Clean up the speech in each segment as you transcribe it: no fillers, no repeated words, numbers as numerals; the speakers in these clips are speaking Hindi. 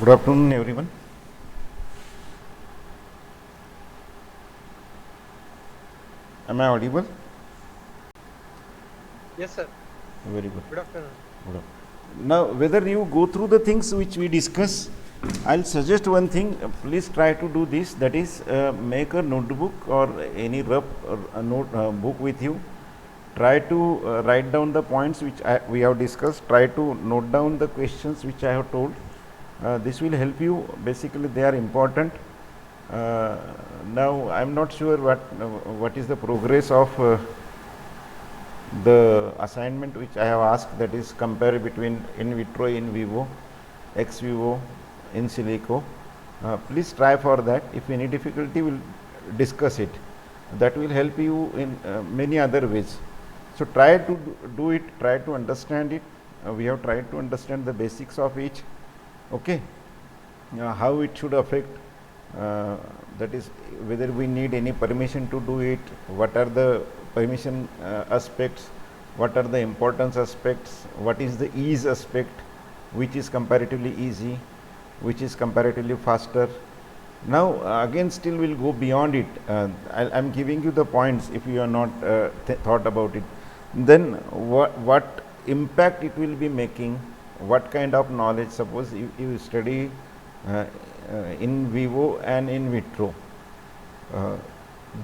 Good afternoon, everyone. Am I audible? Yes, sir. Very good. Good afternoon. Good afternoon. Now, whether you go through the things which we discuss, I'll suggest one thing. Please try to do this. That is, make a notebook or any rough book with you. Try to write down the points which we have discussed. Try to note down the questions which I have told. This will help you. Basically, they are important. Now, I'm not sure what is the progress of the assignment which I have asked, that is compare between in vitro, in vivo, ex vivo, in silico. Please try for that. If any difficulty, we'll discuss it. That will help you in many other ways. So try to do it, try to understand it. We have tried to understand the basics of each. Okay, how it should affect, that is whether we need any permission to do it, what are the permission aspects, what are the importance aspects, what is the ease aspect, which is comparatively easy, which is comparatively faster. Now again still we'll go beyond it. I'm giving you the points. If you are not thought about it, then what impact it will be making, what kind of knowledge. Suppose you study in vivo and in vitro,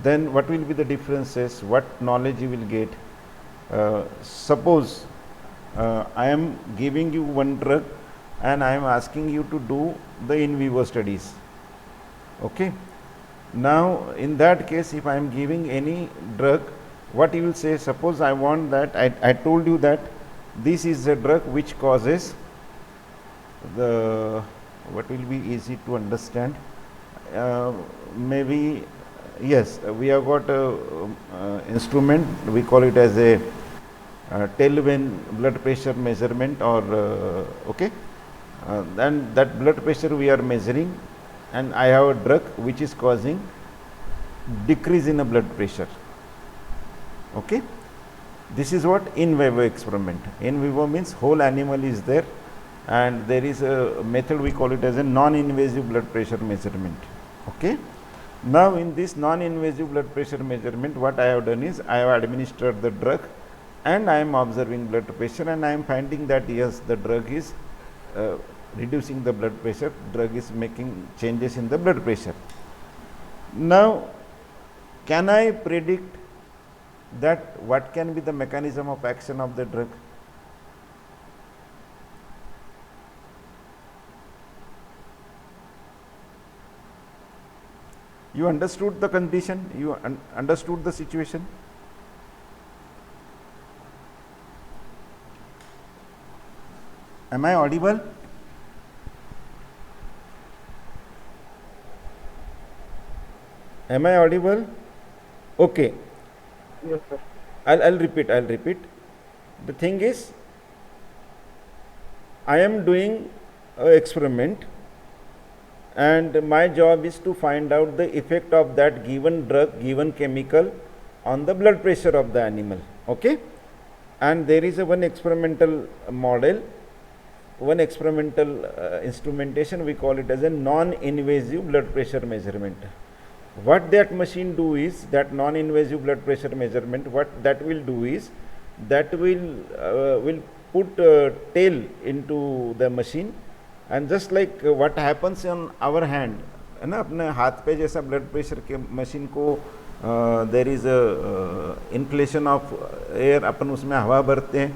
then what will be the differences, what knowledge you will get. Suppose I am giving you one drug and I am asking you to do the in vivo studies. Okay, now in that case, if I am giving any drug, what you will say, suppose I want that, I told you that this is a drug which causes the, what will be easy to understand, maybe, yes, we have got a instrument, we call it as a tailwind blood pressure measurement, or okay, then that blood pressure we are measuring, and I have a drug which is causing decrease in the blood pressure. Okay, this is what in vivo experiment. In vivo means whole animal is there, and there is a method, we call it as a non-invasive blood pressure measurement. Okay, now in this non-invasive blood pressure measurement, what I have done is I have administered the drug and I am observing blood pressure, and I am finding that yes, the drug is reducing the blood pressure, drug is making changes in the blood pressure. Now can I predict that what can be the mechanism of action of the drug? You understood the condition, you understood the situation. Am I audible? Am I audible? Okay, Yes, sir. I'll repeat. The thing is, I am doing an experiment, and my job is to find out the effect of that given drug, given chemical on the blood pressure of the animal. Okay, and there is a one experimental model, one experimental instrumentation, we call it as a non-invasive blood pressure measurement. What that machine do is, that non-invasive blood pressure measurement, what that will do is, that will put tail into the machine, and just like what happens on our hand, है ना, अपने हाथ पे जैसा ब्लड प्रेशर के मशीन को there is inflation of air, अपन उसमें हवा भरते हैं,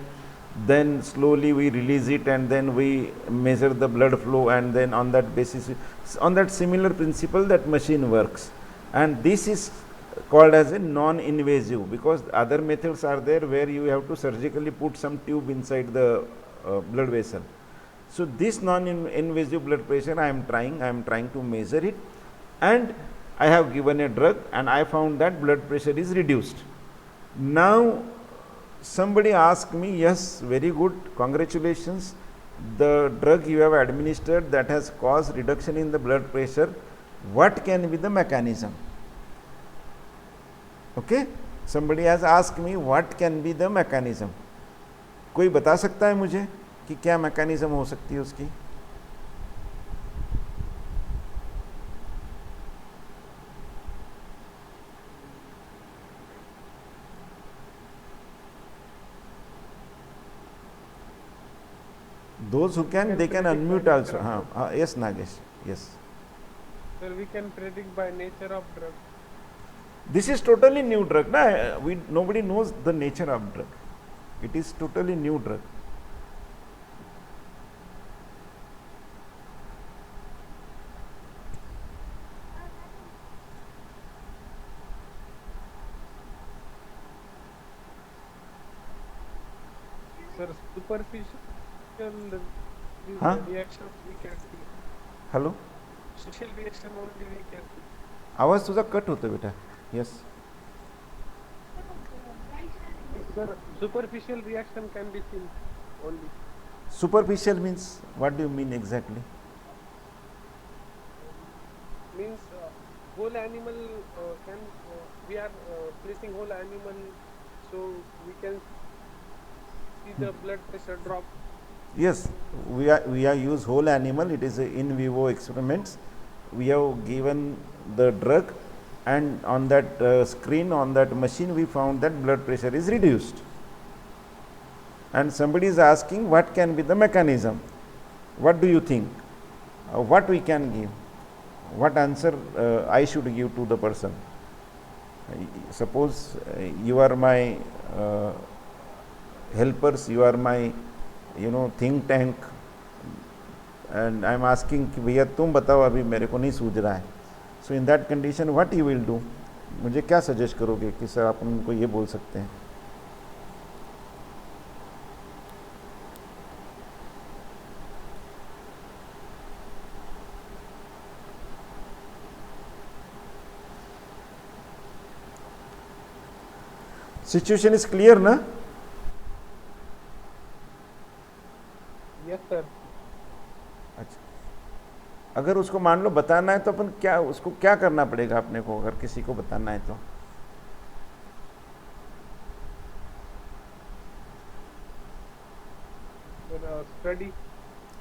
then slowly we release it, and then we measure the blood flow, and then on that basis, on that similar principle, that machine works. And this is called as a non-invasive, because other methods are there where you have to surgically put some tube inside the blood vessel. So this non-invasive blood pressure I am trying to measure it, and I have given a drug and I found that blood pressure is reduced. Now somebody asked me, yes, very good, congratulations, the drug you have administered that has caused reduction in the blood pressure, what can be the mechanism? Okay, somebody has asked me what can be the mechanism. कोई बता सकता है मुझे कि क्या मैकेनिज्म हो सकती है उसकी? Those who can, they can predict by unmute nature also. of drug. Yes, Nagesh. Yes. Sir, we can predict by nature of drug. This is totally new drug. Na? Nobody knows the nature of drug. It is totally new drug. Sir, superficial Huh? reactions we can see. Hello? Social reaction only we can see. आवाज तुझा कट होतो बेटा. Yes. Sir, superficial reaction can be seen only. Superficial means, what do you mean exactly? Means whole animal can we are placing whole animal, so we can see the blood pressure drop. Yes, we are use whole animal. It is a in vivo experiments. We have given the drug, and on that screen, on that machine, we found that blood pressure is reduced. And somebody is asking what can be the mechanism. What do you think? What we can give? What answer I should give to the person? Suppose you are my helpers, you are my think tank, and I am asking कि भैया तुम बताओ, अभी मेरे को नहीं सूझ रहा है. So in that condition what you will do? मुझे क्या सजेस्ट करोगे कि सर आप उनको ये बोल सकते हैं? सिचुएशन इज क्लियर ना? Yes, sir. अच्छा, अगर उसको मान लो बताना है तो अपन क्या, उसको क्या करना पड़ेगा अपने को, अगर किसी को बताना है तो? Study.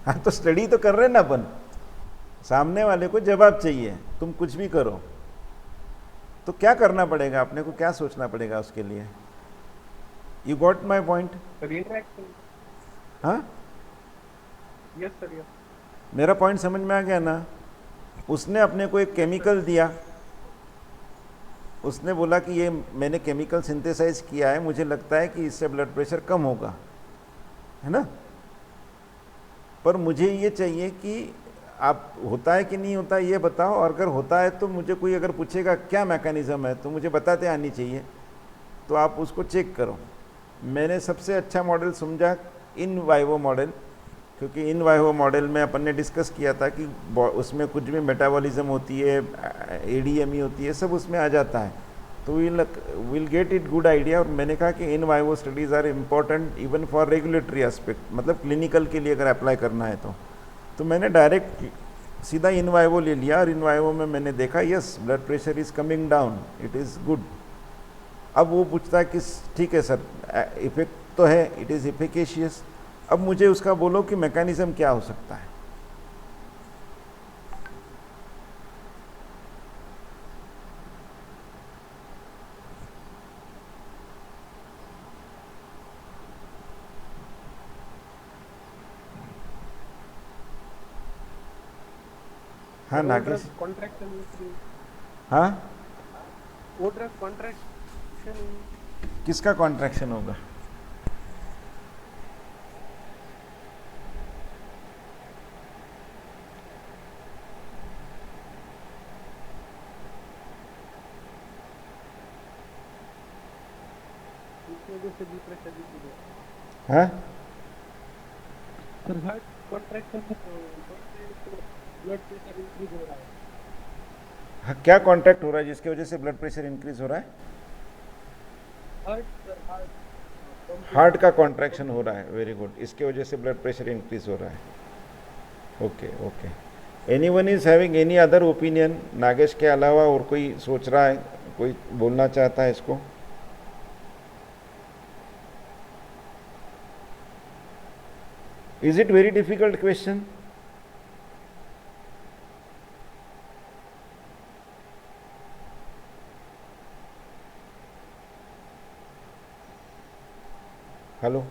हाँ, तो स्टडी तो कर रहे हैं ना अपन. सामने वाले को जवाब चाहिए, तुम कुछ भी करो, तो क्या करना पड़ेगा अपने को, क्या सोचना पड़ेगा उसके लिए? You got my point? Reaction. हाँ, Yes, sir. Yes. मेरा पॉइंट समझ में आ गया ना? उसने अपने को एक केमिकल दिया, उसने बोला कि ये मैंने केमिकल सिंथेसाइज किया है, मुझे लगता है कि इससे ब्लड प्रेशर कम होगा, है ना? पर मुझे ये चाहिए कि आप होता है कि नहीं होता है ये बताओ, और अगर होता है तो मुझे कोई अगर पूछेगा क्या मैकेनिज्म है तो मुझे बताते आनी चाहिए, तो आप उसको चेक करो. मैंने सबसे अच्छा मॉडल समझा इन वाइवो मॉडल, क्योंकि इन वाइवो मॉडल में अपन ने डिस्कस किया था कि उसमें कुछ भी मेटाबॉलिज्म होती है, एडीएमई होती है, सब उसमें आ जाता है, तो will get it good idea. और मैंने कहा कि in vivo studies are important even for regulatory aspect, मतलब क्लिनिकल के लिए अगर अप्लाई करना है तो मैंने डायरेक्ट सीधा इन वाइवो ले लिया, और इन वाइवो में मैंने देखा yes blood pressure is coming down, it is good. अब वो पूछता है कि ठीक है सर, इफेक्ट तो है, इट इज़ इफिकेशियस, अब मुझे उसका बोलो कि मैकेनिज्म क्या हो सकता है. हाँ नागेश. Contraction. हाँ, वो ड्रग contraction. किसका कॉन्ट्रैक्शन होगा? इसकी वजह से ब्लड प्रेशर डिक्रीज होगा. हाँ, sir, heart contraction blood pressure increase हो रहा है. हाँ, क्या कॉन्ट्रैक्ट हो रहा है जिसकी वजह से ब्लड प्रेशर इंक्रीज हो रहा है? हार्ट का कॉन्ट्रैक्शन हो रहा है, वेरी गुड, इसके वजह से ब्लड प्रेशर इंक्रीज हो रहा है. Okay okay. Anyone is having any other opinion? Nagesh के अलावा और कोई सोच रहा है, कोई बोलना चाहता है इसको? Is it very difficult question? Hello.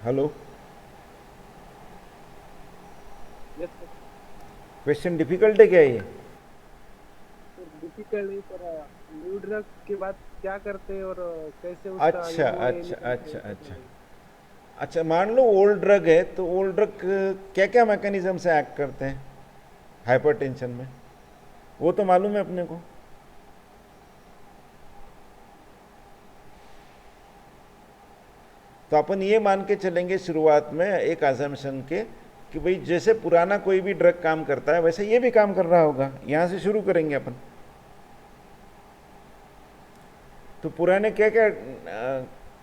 Hello, yes sir. Question difficult है क्या ये? डिफिकल्ट नहीं पर न्यू ड्रग के बाद क्या करते हैं और कैसे उसका अच्छा वो ये अच्छा निकलते अच्छा हैं पता अच्छा। नहीं। अच्छा, मान लो ओल्ड ड्रग है, तो ओल्ड ड्रग क्या क्या मैकेनिज्म से एक्ट करते हैं हाइपरटेंशन में, वो तो मालूम है अपने को। तो अपन ये मान के चलेंगे शुरुआत में एक अजम्पशन के कि भाई जैसे पुराना कोई भी ड्रग काम करता है वैसे ये भी काम कर रहा होगा, यहाँ से शुरू करेंगे अपन। तो पुराने क्या क्या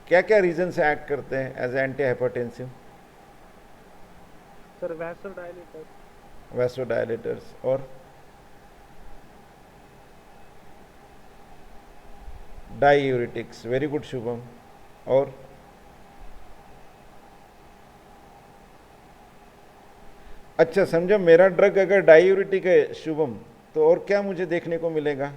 क्या क्या रीजन से एक्ट करते हैं एज एंटी हाइपरटेंसिव? सर वैसोडायलेटर। वैसोडायलेटर्स और डाईयूरेटिक्स, वेरी गुड शुभम। और अच्छा समझो, मेरा ड्रग अगर डायूरेटिक है शुभम, तो और क्या मुझे देखने को मिलेगा?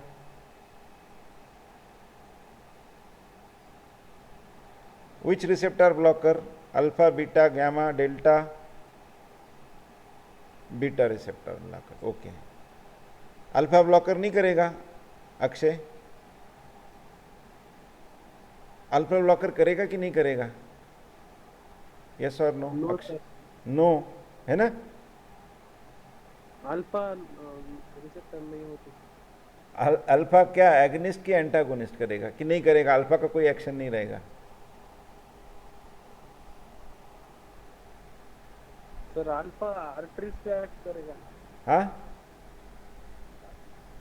Which receptor blocker? Alpha, beta, gamma, delta? Beta receptor blocker, okay. Alpha blocker नहीं करेगा अक्षय? अल्फा ब्लॉकर करेगा कि नहीं करेगा? यस और no no Akshay? Sir. No, है ना? अल्फा रिसेप्टर नहीं होती। अल्फा क्या एगनिस्ट की एंटागोनिस्ट करेगा कि नहीं करेगा? अल्फा का कोई एक्शन नहीं रहेगा। सर अल्फा आर्टरीज पे एक्ट करेगा। हाँ,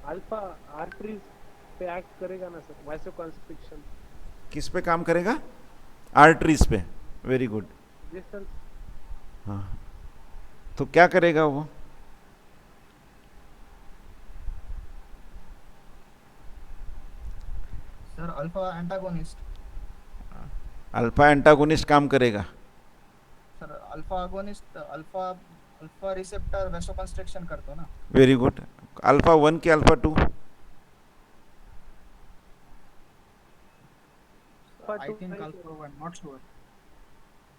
अल्फा आर्टरीज पे एक्ट करेगा ना सर, वाइसोकंस्ट्रिक्शन। किस पे काम करेगा? आर्टरीज पे, वेरी गुड। जी सर। हाँ, तो क्या करेगा वो? Sir alpha antagonist. Alpha antagonist काम करेगा। Sir alpha agonist alpha alpha receptor vasoconstriction करतो ना। Very good. अल्फा वन की alpha two? I think alpha one, not sure.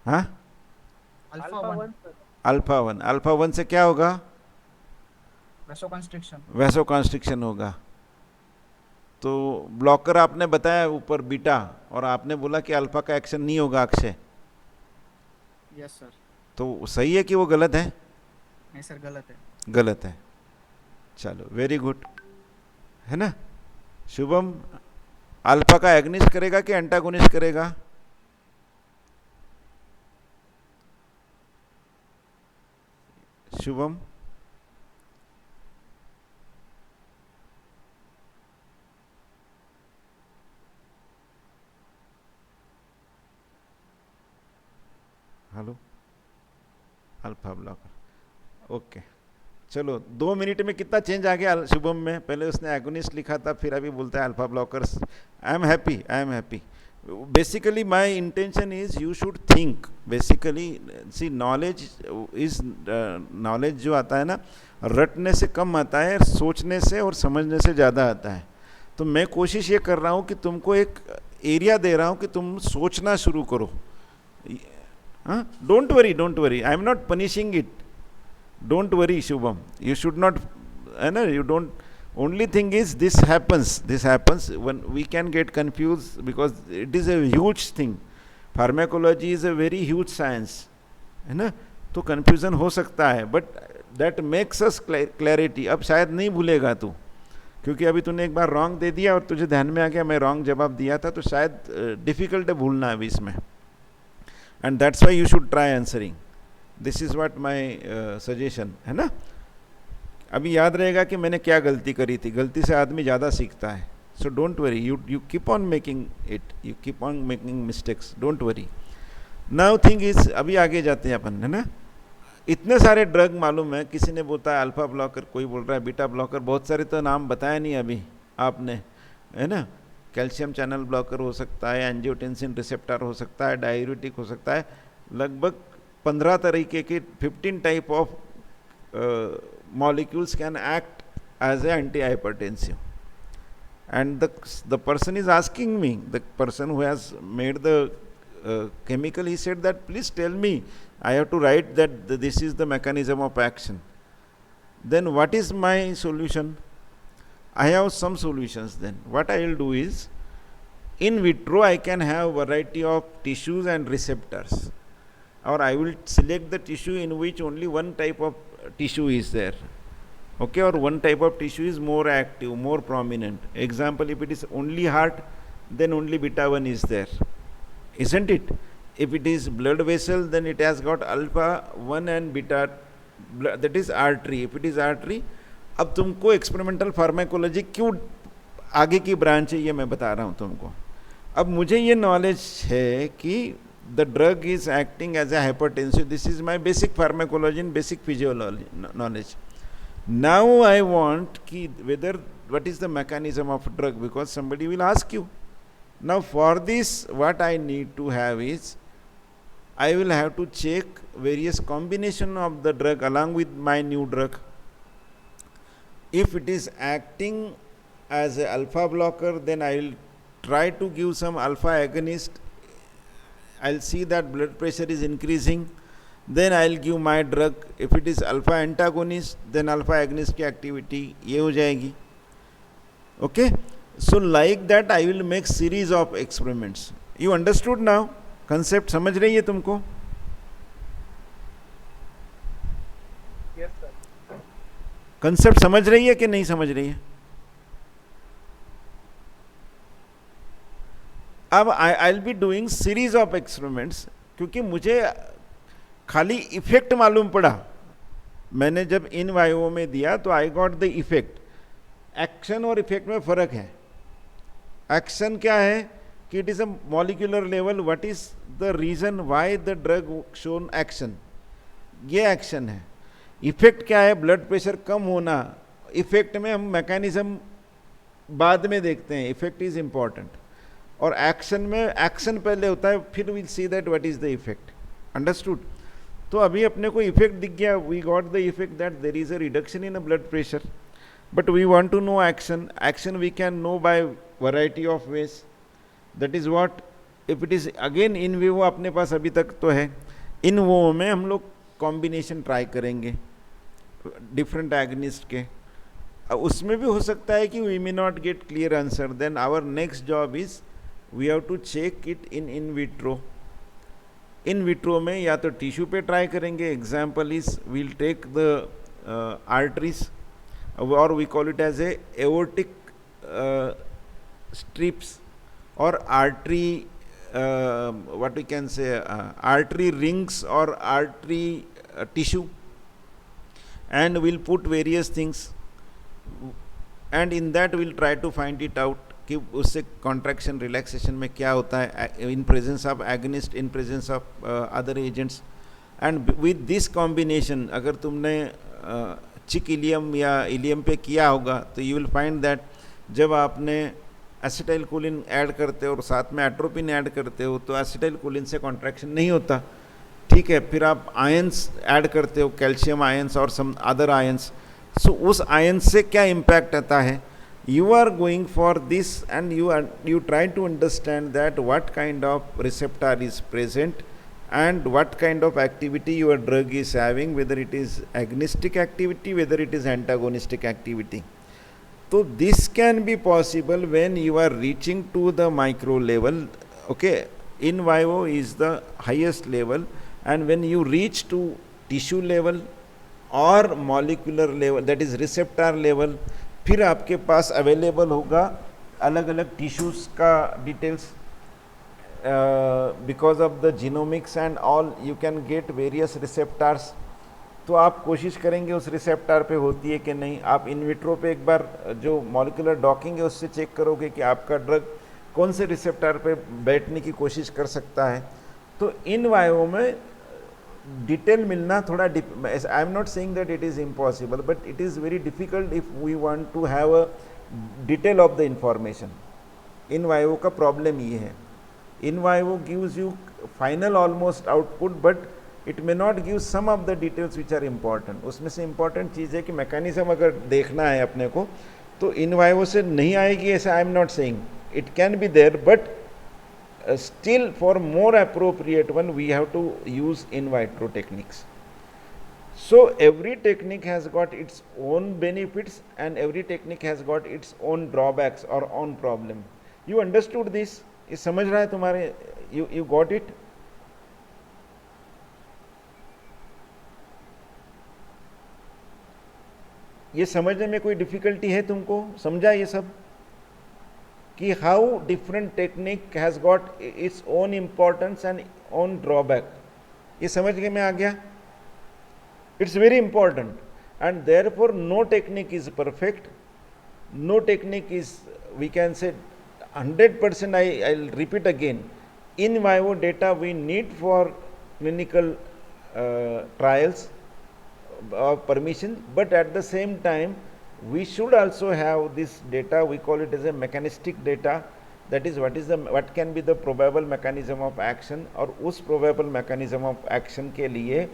हाँ, alpha alpha one one sir. Alpha one. Alpha one से क्या होगा? वैसोकंस्ट्रिक्शन। वैसो कॉन्स्ट्रिक्शन होगा। तो ब्लॉकर आपने बताया ऊपर बीटा, और आपने बोला कि अल्फा का एक्शन नहीं होगा अक्षय, यस सर। तो सही है कि वो गलत है? नहीं सर, गलत है। गलत है। चलो, वेरी गुड, है ना शुभम? अल्फा का एगनिस्ट करेगा कि एंटागोनिस्ट करेगा? Shubham? Hello, alpha blocker, okay. चलो, 2 मिनट में कितना चेंज आ गया शुभम में? पहले उसने एगोनिस्ट लिखा था, फिर अभी बोलता है alpha blockers. I am happy, I am happy. Basically my intention is you should think. Basically see knowledge is, knowledge जो आता है ना, रटने से कम आता है, सोचने से और समझने से ज़्यादा आता है। तो मैं कोशिश ये कर रहा हूँ कि तुमको एक एरिया दे रहा हूँ कि तुम सोचना शुरू करो। हाँ, don't worry, I am not punishing it. Don't worry Shubham, you should not, you don't, only thing is this happens when we can get confused because it is a huge thing. Pharmacology is a very huge science, है ना? तो confusion हो सकता है, but that makes us clarity. अब शायद नहीं भूलेगा तू, क्योंकि अभी तूने एक बार रॉन्ग दे दिया और तुझे ध्यान में आ गया मैं रॉन्ग जवाब दिया था, तो शायद डिफिकल्ट है भूलना अभी इसमें, and that's why you should try answering. This is what my suggestion, है ना? अभी याद रहेगा कि मैंने क्या गलती करी थी। गलती से आदमी ज़्यादा सीखता है। So don't worry, you keep on making it, you keep on making mistakes, don't worry. Now thing is, अभी आगे जाते हैं अपन, है ना? इतने सारे ड्रग मालूम है, किसी ने बोलता है अल्फा ब्लॉकर, कोई बोल रहा है बीटा ब्लॉकर, बहुत सारे तो नाम बताया नहीं अभी आपने, है ना? कैल्शियम चैनल ब्लॉकर हो सकता है, एंजियोटेंसिन रिसेप्टर हो सकता है, डाययूरेटिक हो सकता है, लगभग 15 तरीके के 15 type of molecules can act as a antihypertensive. And the person is asking me, the person who has made the chemical, he said that please tell me, I have to write that this is the mechanism of action. Then what is my solution? I have some solutions. Then what I will do is, in vitro I can have variety of tissues and receptors, or I will select the tissue in which only one type of tissue is there, okay, or one type of tissue is more active, more prominent. Example, if it is only heart, then only beta 1 is there, isn't it? If it is blood vessel, then it has got alpha 1 and beta, that is artery. If it is artery, अब तुमको एक्सपेरिमेंटल फार्माकोलॉजी क्यों आगे की ब्रांच है ये मैं बता रहा हूँ तुमको. अब मुझे ये नॉलेज है कि the drug is acting as a hypertensive. This is my basic pharmacology and basic physiology knowledge. Now I want कि whether what is the mechanism of drug, because somebody will ask you. Now for this what I need to have is, I will have to check various combination of the drug along with my new drug. If it is acting as a alpha blocker, then I will try to give some alpha agonist. I'll see that blood pressure is increasing, then I'll give my drug. If it is alpha antagonist, then alpha agonist की activity ये हो जाएगी. Okay, so like that I will make series of experiments. You understood now? Concept समझ रही है तुमको? Yes, sir. कंसेप्ट समझ रही है कि नहीं समझ रही है? अब I will be doing series of experiments, क्योंकि मुझे खाली इफेक्ट मालूम पड़ा. मैंने जब इन वायो में दिया तो I got the effect. Action और इफेक्ट में फर्क है. एक्शन क्या है कि it is a molecular level, what is the reason why the drug shown action, ये एक्शन है. इफेक्ट क्या है? ब्लड प्रेशर कम होना. इफेक्ट में हम मैकेनिज्म बाद में देखते हैं, इफेक्ट इज इंपॉर्टेंट. और एक्शन में एक्शन पहले होता है, फिर will see that what is the effect. Understood? तो अभी अपने को इफेक्ट दिख गया, we got the effect that there is a reduction in a blood pressure, but we want to know action. Action we can know by variety of ways. That is what, if it is again in vivo अपने पास अभी तक तो है. इन वो में हम लोग कॉम्बिनेशन ट्राई करेंगे डिफरेंट एगनिस्ट के. उसमें भी हो सकता है कि we may not get clear answer. Then our next job is we have to check it in vitro. In vitro में या तो टिश्यू पे ट्राई करेंगे. Example is we'll take the arteries, और we call it as a aortic strips or artery, what we can say, artery rings or artery tissue, and we'll put various things, and in that we'll try to find it out कि उससे contraction relaxation में क्या होता है in presence of agonist, in presence of other agents. and with this combination, अगर तुमने चिक इलियम या इलियम पे किया होगा तो you will find that जब आपने एसिटाइल कोलिन ऐड करते हो और साथ में एट्रोपिन ऐड करते हो तो एसिटाइल कोलिन से कॉन्ट्रैक्शन नहीं होता. ठीक है, फिर आप आयंस ऐड करते हो, कैल्शियम आयंस और सम अदर आयंस. सो उस आयंस से क्या इम्पैक्ट आता है? You are going for this and you try to understand that what kind of receptor is present and what kind of activity your drug is having, whether it is agonistic activity, whether it is antagonistic activity. So this can be possible when you are reaching to the micro level. Okay, in vivo is the highest level, and when you reach to tissue level or molecular level, that is receptor level, फिर आपके पास available होगा अलग अलग tissues का details. Because of the genomics and all, you can get various receptors. तो आप कोशिश करेंगे उस रिसेप्टर पे होती है कि नहीं. आप इन विट्रो पे एक बार जो मॉलिक्यूलर डॉकिंग है उससे चेक करोगे कि आपका ड्रग कौन से रिसेप्टर पे बैठने की कोशिश कर सकता है. तो इन वायो में डिटेल मिलना थोड़ा, I am not saying that it is impossible, but it is very difficult if we want to have a detail of the information. In vivo का प्रॉब्लम ये है. In vivo gives you final almost output, but it may not give some of the details which are important. उसमें से important चीज़ है कि mechanism अगर देखना है अपने को तो in vivo से नहीं आएगी ऐसा I am not saying. It can be there, but still for more appropriate one we have to use in vitro techniques. So every technique has got its own benefits and every technique has got its own drawbacks or own problem. You understood this? ये समझ रहा है तुम्हारे? You got it? ये समझने में कोई डिफिकल्टी है तुमको? समझा ये सब कि how different technique has got its own importance and own drawback? ये समझ के में आ गया? It's very important and therefore no technique is perfect, no technique is, we can say 100%. I'll repeat again, in vivo data we need for clinical trials of permission, but at the same time we should also have this data, we call it as a mechanistic data, that is what can be the probable mechanism of action, और उस probable mechanism of action के लिए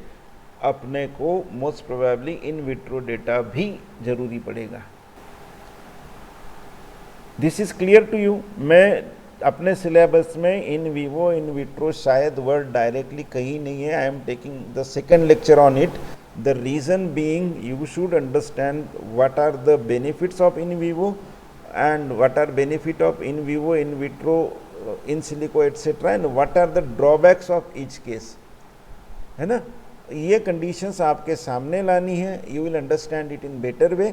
अपने को most probably in vitro data भी जरूरी पड़ेगा. This is clear to you? मैं अपने सिलेबस में इन विवो इन विट्रो शायद वर्ड डायरेक्टली कहीं नहीं है. I am taking the second lecture on it. The reason being you should understand what are the benefits of in vivo and what are benefit of in vivo in vitro in silico etcetera and what are the drawbacks of each case. है ना? ये कंडीशंस आपके सामने लानी है. You will understand it in better वे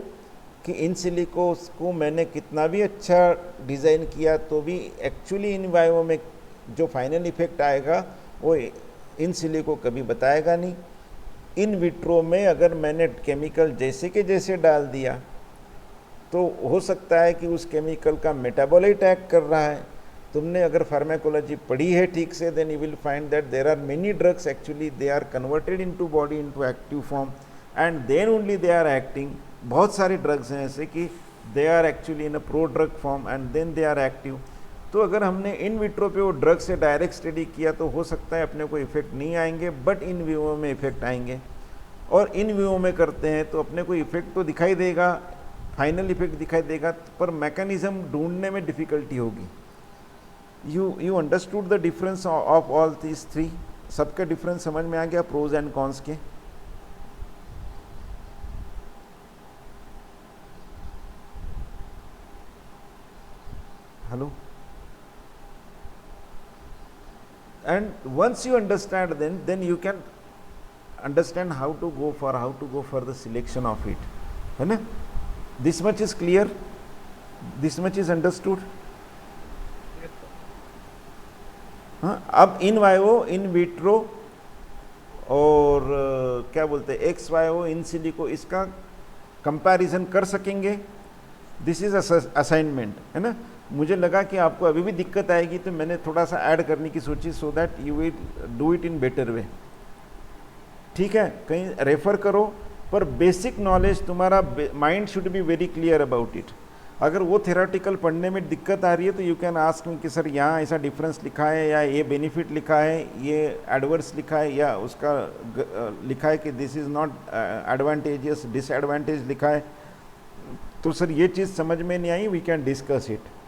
कि इन सिलिको को मैंने कितना भी अच्छा डिज़ाइन किया तो भी एक्चुअली इन वाइवो में जो फाइनल इफेक्ट आएगा वो इन सिलिको कभी बताएगा नहीं. इन विट्रो में अगर मैंने केमिकल जैसे के जैसे डाल दिया तो हो सकता है कि उस केमिकल का मेटाबोलाइट एक्ट कर रहा है. तुमने अगर फार्माकोलॉजी पढ़ी है ठीक से, then you will find that there are many drugs actually they are converted into body into active form and then only they are acting. बहुत सारे ड्रग्स हैं ऐसे कि they are actually in a pro drug form and then they are active. तो अगर हमने इन विट्रो पे वो ड्रग से डायरेक्ट स्टडी किया तो हो सकता है अपने को इफेक्ट नहीं आएंगे, बट इन विवो में इफेक्ट आएंगे. और इन विवो में करते हैं तो अपने को इफेक्ट तो दिखाई देगा, फाइनल इफेक्ट दिखाई देगा, पर मैकेनिज्म ढूंढने में डिफिकल्टी होगी. You understood the difference of all these three? सबका डिफरेंस समझ में आ गया प्रोज एंड कॉन्स के? Hello? And once you understand, then you can understand how to go for the selection of it. है ना? This much is clear? This much is understood? हाँ, अब इन वाइवो इन विट्रो और क्या बोलते हैं एक्स वाइवो इन सिलिको, इसका कंपैरिजन कर सकेंगे. दिस इज असाइनमेंट, है ना? मुझे लगा कि आपको अभी भी दिक्कत आएगी तो मैंने थोड़ा सा ऐड करने की सोची, so that you will do it in better way. ठीक है? कहीं रेफर करो, पर बेसिक नॉलेज तुम्हारा mind should be very clear about it. अगर वो थेराटिकल पढ़ने में दिक्कत आ रही है तो यू कैन आस्क मी कि सर यहाँ ऐसा डिफरेंस लिखा है, या ये बेनिफिट लिखा है, ये एडवर्स लिखा है, या उसका लिखा है कि this is not advantageous, disadvantage लिखा है. तो सर ये चीज़ समझ में नहीं आई, we can discuss it.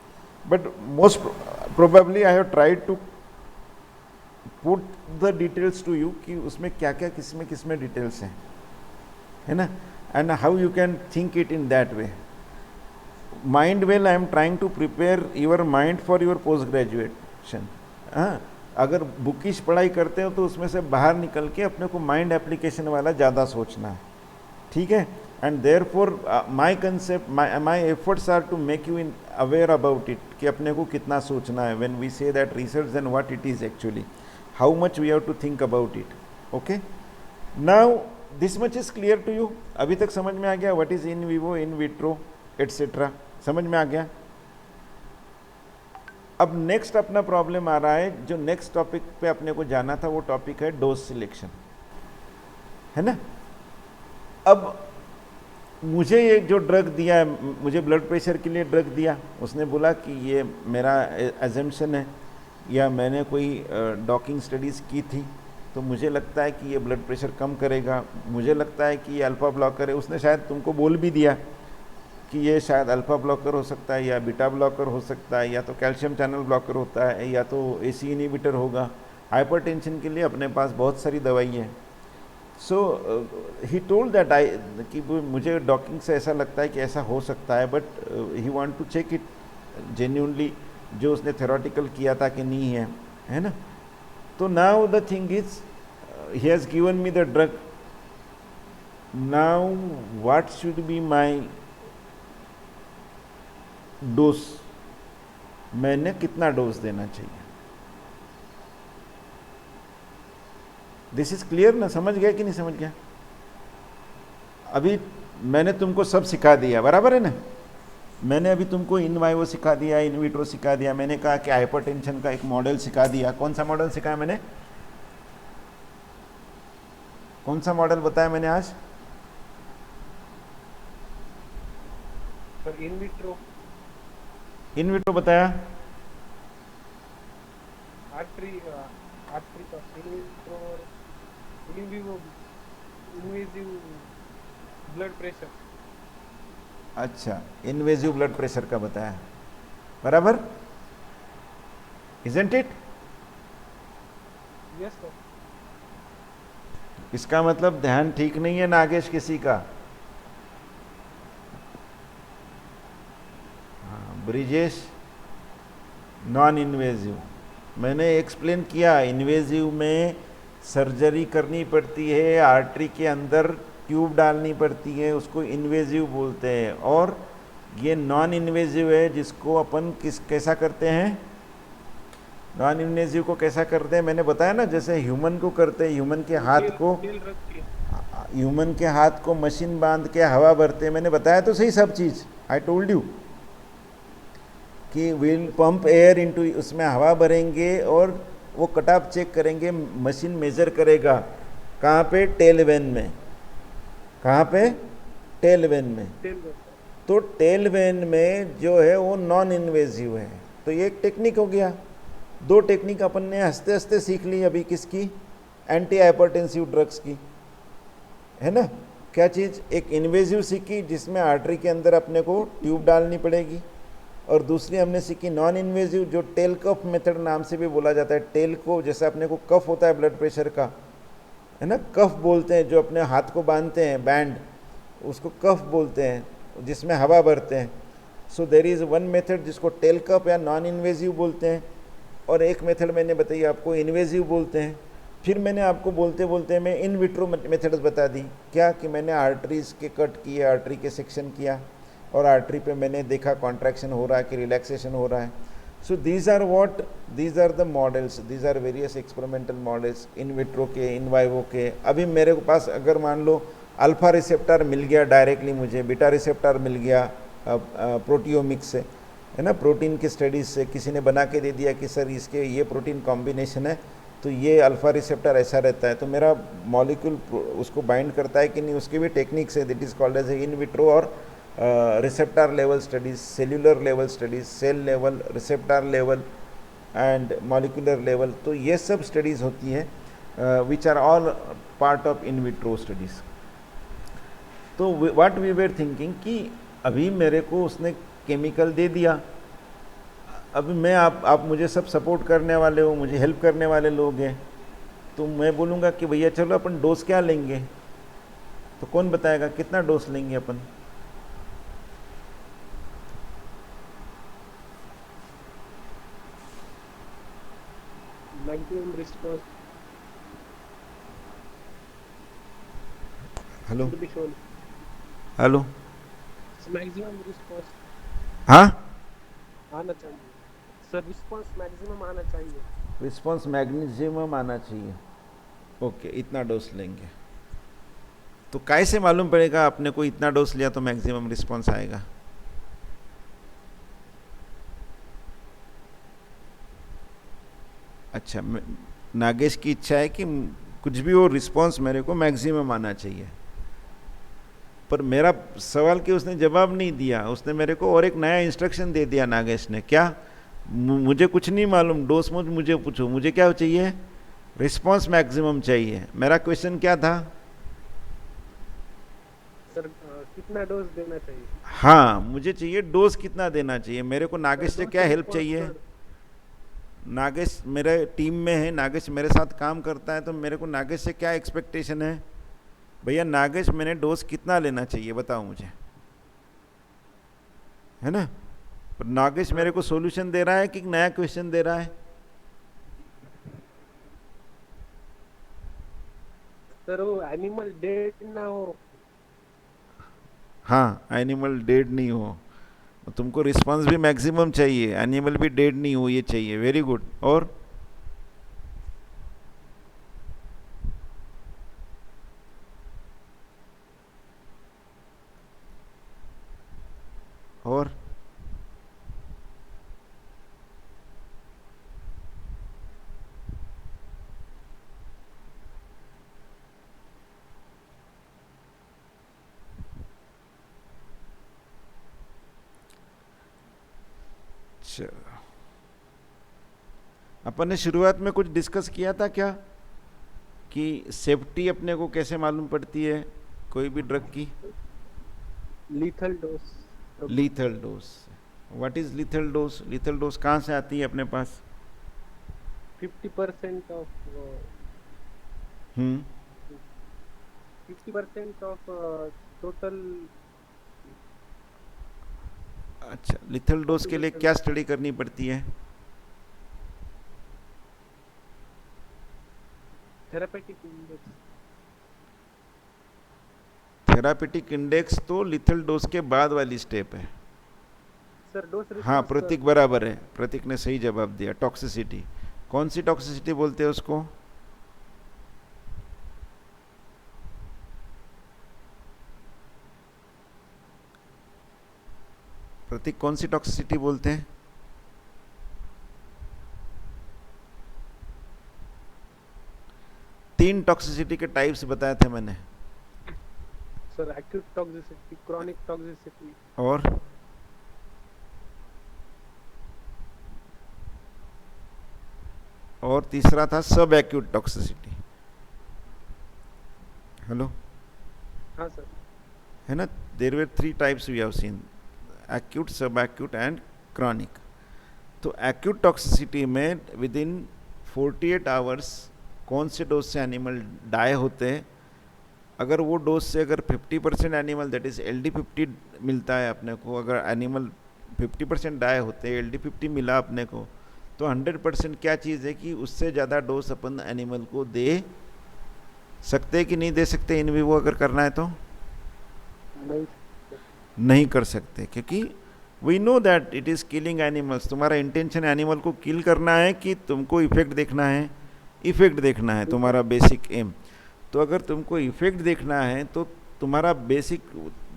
But most probably I have tried to put the details to you कि उसमें क्या क्या किसमें डिटेल्स हैं, है ना? And how you can think it in that way. Mind well, I am trying to prepare your mind for your post graduation. हाँ, अगर बुकिश पढ़ाई करते हो तो उसमें से बाहर निकल के अपने को माइंड एप्लीकेशन वाला ज़्यादा सोचना है. ठीक है? And therefore my concept, my efforts are to make you aware about it कि अपने को कितना सोचना है. When we say that research, then what it is actually, how much we have to think about it. Okay? Now this much is clear to you? अभी तक समझ में आ गया what is in vivo, in vitro, etc. समझ में आ गया? अब नेक्स्ट अपना प्रॉब्लम आ रहा है, जो नेक्स्ट टॉपिक पे अपने को जाना था वो टॉपिक है डोज सिलेक्शन, है ना? अब मुझे ये जो ड्रग दिया है, मुझे ब्लड प्रेशर के लिए ड्रग दिया, उसने बोला कि ये मेरा एजम्पशन है या मैंने कोई डॉकिंग स्टडीज़ की थी तो मुझे लगता है कि ये ब्लड प्रेशर कम करेगा, मुझे लगता है कि ये अल्फ़ा ब्लॉकर है. उसने शायद तुमको बोल भी दिया कि ये शायद अल्फ़ा ब्लॉकर हो सकता है या बीटा ब्लॉकर हो सकता है या तो कैल्शियम चैनल ब्लॉकर होता है या तो एसी इनहिबिटर होगा। हाइपरटेंशन के लिए अपने पास बहुत सारी दवाई है। सो ही टोल्ड दैट आई कि मुझे डॉकिंग से ऐसा लगता है कि ऐसा हो सकता है, but he want to check it genuinely, जो उसने थेरोटिकल किया था कि नहीं है ना। तो now the thing is he has given me the drug, now what should be my dose, मैंने कितना डोज देना चाहिए। दिस इज क्लियर ना, समझ गया कि नहीं समझ गया? अभी मैंने तुमको सब सिखा दिया, बराबर है ना। मैंने अभी तुमको इन वाइवो सिखा दिया, इन विट्रो सिखा दिया, मैंने कहा कि हाइपरटेंशन का एक मॉडल सिखा दिया। कौन सा मॉडल सिखाया मैंने? कौन सा मॉडल बताया मैंने आज? Sir in vitro in vitro बताया। आर्टरी आर्टरी का इन विट्रो और in vivo invasive blood pressure. अच्छा, इनवेजिव ब्लड प्रेशर का बताया, बराबर, इजंट इट? Yes sir. इसका मतलब ध्यान ठीक नहीं है नागेश किसी का? हाँ, ब्रिजेश नॉन इन्वेजिव, मैंने एक्सप्लेन किया। इन्वेजिव में सर्जरी करनी पड़ती है, आर्टरी के अंदर ट्यूब डालनी पड़ती है, उसको इन्वेजिव बोलते हैं। और ये नॉन इन्वेजिव है जिसको अपन कैसा करते हैं? नॉन इन्वेजिव को कैसा करते हैं मैंने बताया ना, जैसे ह्यूमन को करते हैं, ह्यूमन के हाथ को मशीन बांध के हवा भरते हैं। मैंने बताया तो सही सब चीज़, आई टोल्ड यू कि विल पंप एयर इनटू, उसमें हवा भरेंगे और वो कट ऑफ चेक करेंगे, मशीन मेजर करेगा कहाँ पे? टेल वेन में। कहाँ पे? टेल वेन में। तो टेल वेन में जो है वो नॉन इन्वेजिव है। तो ये एक टेक्निक हो गया। दो टेक्निक अपन ने हंसते हंसते सीख ली अभी, किसकी? एंटी हाइपरटेंसिव ड्रग्स की, है ना। क्या चीज़? एक इन्वेजिव सीखी जिसमें आर्टरी के अंदर अपने को ट्यूब डालनी पड़ेगी, और दूसरी हमने सीखी नॉन इन्वेजिव, जो टेल कफ मेथड नाम से भी बोला जाता है। टेल को, जैसे अपने को कफ होता है ब्लड प्रेशर का, है ना, कफ बोलते हैं, जो अपने हाथ को बांधते हैं बैंड, उसको कफ बोलते हैं, जिसमें हवा भरते हैं। So there is one method जिसको टेल कफ या नॉन इन्वेजिव बोलते हैं, और एक मेथड मैंने बताई आपको इन्वेजिव बोलते हैं। फिर मैंने आपको बोलते बोलते मैं इन विट्रो मेथड्स बता दी। क्या? कि मैंने आर्टरीज के कट किए, आर्टरी के सेक्शन किया, और आर्टरी पे मैंने देखा कॉन्ट्रैक्शन हो रहा है कि रिलैक्सेशन हो रहा है। So these are the models, these are various experimental models, in vitro के, इन वाइवो के। अभी मेरे पास अगर मान लो अल्फा रिसेप्टर मिल गया डायरेक्टली, मुझे बीटा रिसेप्टर मिल गया प्रोटियोमिक्स से, है ना, प्रोटीन की स्टडीज़ से किसी ने बना के दे दिया कि सर इसके ये प्रोटीन कॉम्बिनेशन है तो ये अल्फ़ा रिसेप्टर ऐसा रहता है, तो मेरा मॉलिक्यूल उसको बाइंड करता है कि नहीं, उसकी भी टेक्निक्स है। That is called as in vitro और receptor level studies, cellular level studies, cell level, receptor level and molecular level. तो ये सब स्टडीज़ होती है which are all part of in vitro studies. तो व्हाट वी वर थिंकिंग कि अभी मेरे को उसने केमिकल दे दिया, अभी मैं आप मुझे सब सपोर्ट करने वाले हो, मुझे हेल्प करने वाले लोग हैं, तो मैं बोलूँगा कि भैया चलो अपन डोज क्या लेंगे, तो कौन बताएगा कितना डोज लेंगे अपन? Maximum response. Hello hello, maximum response हाँ, आना चाहिए सर, रिस्पांस मैक्सिमम आना चाहिए। रिस्पॉन्स मैग्नीशियम आना चाहिए। ओके, इतना डोज लेंगे। तो कैसे मालूम पड़ेगा अपने को इतना डोज लिया तो मैक्सिमम रिस्पॉन्स आएगा? अच्छा, नागेश की इच्छा है कि कुछ भी हो रिस्पॉन्स मेरे को मैक्सिमम आना चाहिए, पर मेरा सवाल कि उसने जवाब नहीं दिया। उसने मेरे को और एक नया इंस्ट्रक्शन दे दिया नागेश ने। क्या? मुझे कुछ नहीं मालूम, डोज मुझे पूछो, मुझे क्या चाहिए? रिस्पॉन्स मैक्सिमम चाहिए। मेरा क्वेश्चन क्या था? सर कितना डोज देना चाहिए? हाँ, मुझे चाहिए डोज कितना देना चाहिए। मेरे को नागेश से डोज क्या के हेल्प रिस्पॉन्स चाहिए? सर। नागेश मेरे टीम में है, नागेश मेरे साथ काम करता है, तो मेरे को नागेश से क्या एक्सपेक्टेशन है? भैया नागेश, मैंने डोज कितना लेना चाहिए बताओ मुझे, है ना? पर नागेश हाँ मेरे को सॉल्यूशन दे रहा है कि नया क्वेश्चन दे रहा है? सर, वो एनिमल डेड ना हो। हाँ, एनिमल डेड नहीं हो, तुमको रिस्पांस भी मैक्सिमम चाहिए, एनिमल भी डेड नहीं हो, ये चाहिए। Very good. और चलो, अपन ने शुरुआत में कुछ डिस्कस किया था क्या कि सेफ्टी अपने को कैसे मालूम पड़ती है कोई भी ड्रग की? Lethal dose. Lethal dose. What is lethal dose? Lethal dose कहाँ से आती है अपने पास? 50% ऑफ हम्म 50% ऑफ टोटल अच्छा, लीथल डोज के लिए पॉपुलेशन। क्या स्टडी करनी पड़ती है? Therapeutic index. थेरापेटिक इंडेक्स तो लीथल डोज के बाद वाली स्टेप है। सर डोज हाँ, रिस्पॉन्स सर। प्रतीक बराबर है, प्रतीक ने सही जवाब दिया। टॉक्सिसिटी, कौन सी टॉक्सिसिटी बोलते हैं उसको? प्रतीक, कौन सी टॉक्सिसिटी बोलते हैं? तीन टॉक्सिसिटी के टाइप्स बताए थे मैंने। Sir acute toxicity, chronic toxicity. और तीसरा था सब एक्यूट टॉक्सिसिटी। हेलो, हाँ सर। है ना? There were 3 types we have seen, acute, sub acute and chronic. तो एक्यूट टॉक्सिसिटी में विद इन 48 आवर्स कौन से डोज से एनिमल डाई होते हैं। अगर वो डोज से अगर 50% एनिमल, दैट इज LD50 मिलता है अपने को, अगर एनिमल 50% डाई होते हैं, LD50 मिला अपने को, तो 100% क्या चीज़ है कि उससे ज़्यादा डोज अपन एनिमल को दे सकते कि नहीं दे सकते इन विवो अगर करना है तो? नहीं। नहीं कर सकते, क्योंकि we know that it is killing animals. तुम्हारा इंटेंशन एनिमल को किल करना है कि तुमको इफेक्ट देखना है? इफेक्ट देखना है तुम्हारा बेसिक एम। तो अगर तुमको इफेक्ट देखना है तो तुम्हारा बेसिक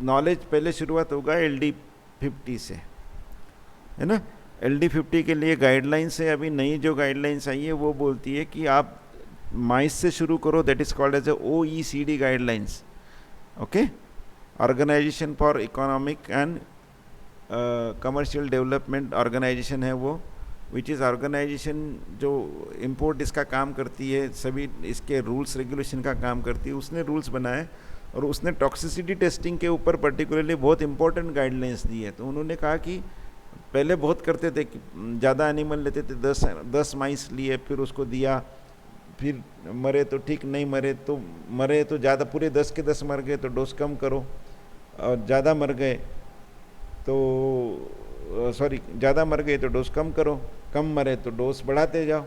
नॉलेज पहले शुरुआत होगा LD50 से, है ना? LD50 के लिए गाइडलाइंस है, अभी नई जो गाइडलाइंस आई है वो बोलती है कि आप माइस से शुरू करो, that is called as a OECD guidelines. Okay, organization for economic and commercial development organization है वो, विच इज़ ऑर्गेनाइजेशन जो इम्पोर्ट इसका काम करती है, सभी इसके रूल्स रेगुलेशन का काम करती है। उसने रूल्स बनाए और उसने टॉक्सिसिटी टेस्टिंग के ऊपर पर्टिकुलरली बहुत इंपॉर्टेंट गाइडलाइंस दी है। तो उन्होंने कहा कि पहले बहुत करते थे कि ज़्यादा एनिमल लेते थे, 10 माइस लिए, फिर उसको दिया, फिर मरे तो ठीक, नहीं मरे तो ज़्यादा, पूरे 10 के 10 मर गए तो डोज कम करो, और ज़्यादा मर गए तो ज़्यादा मर गए तो डोज कम करो, कम मरे तो डोज बढ़ाते जाओ,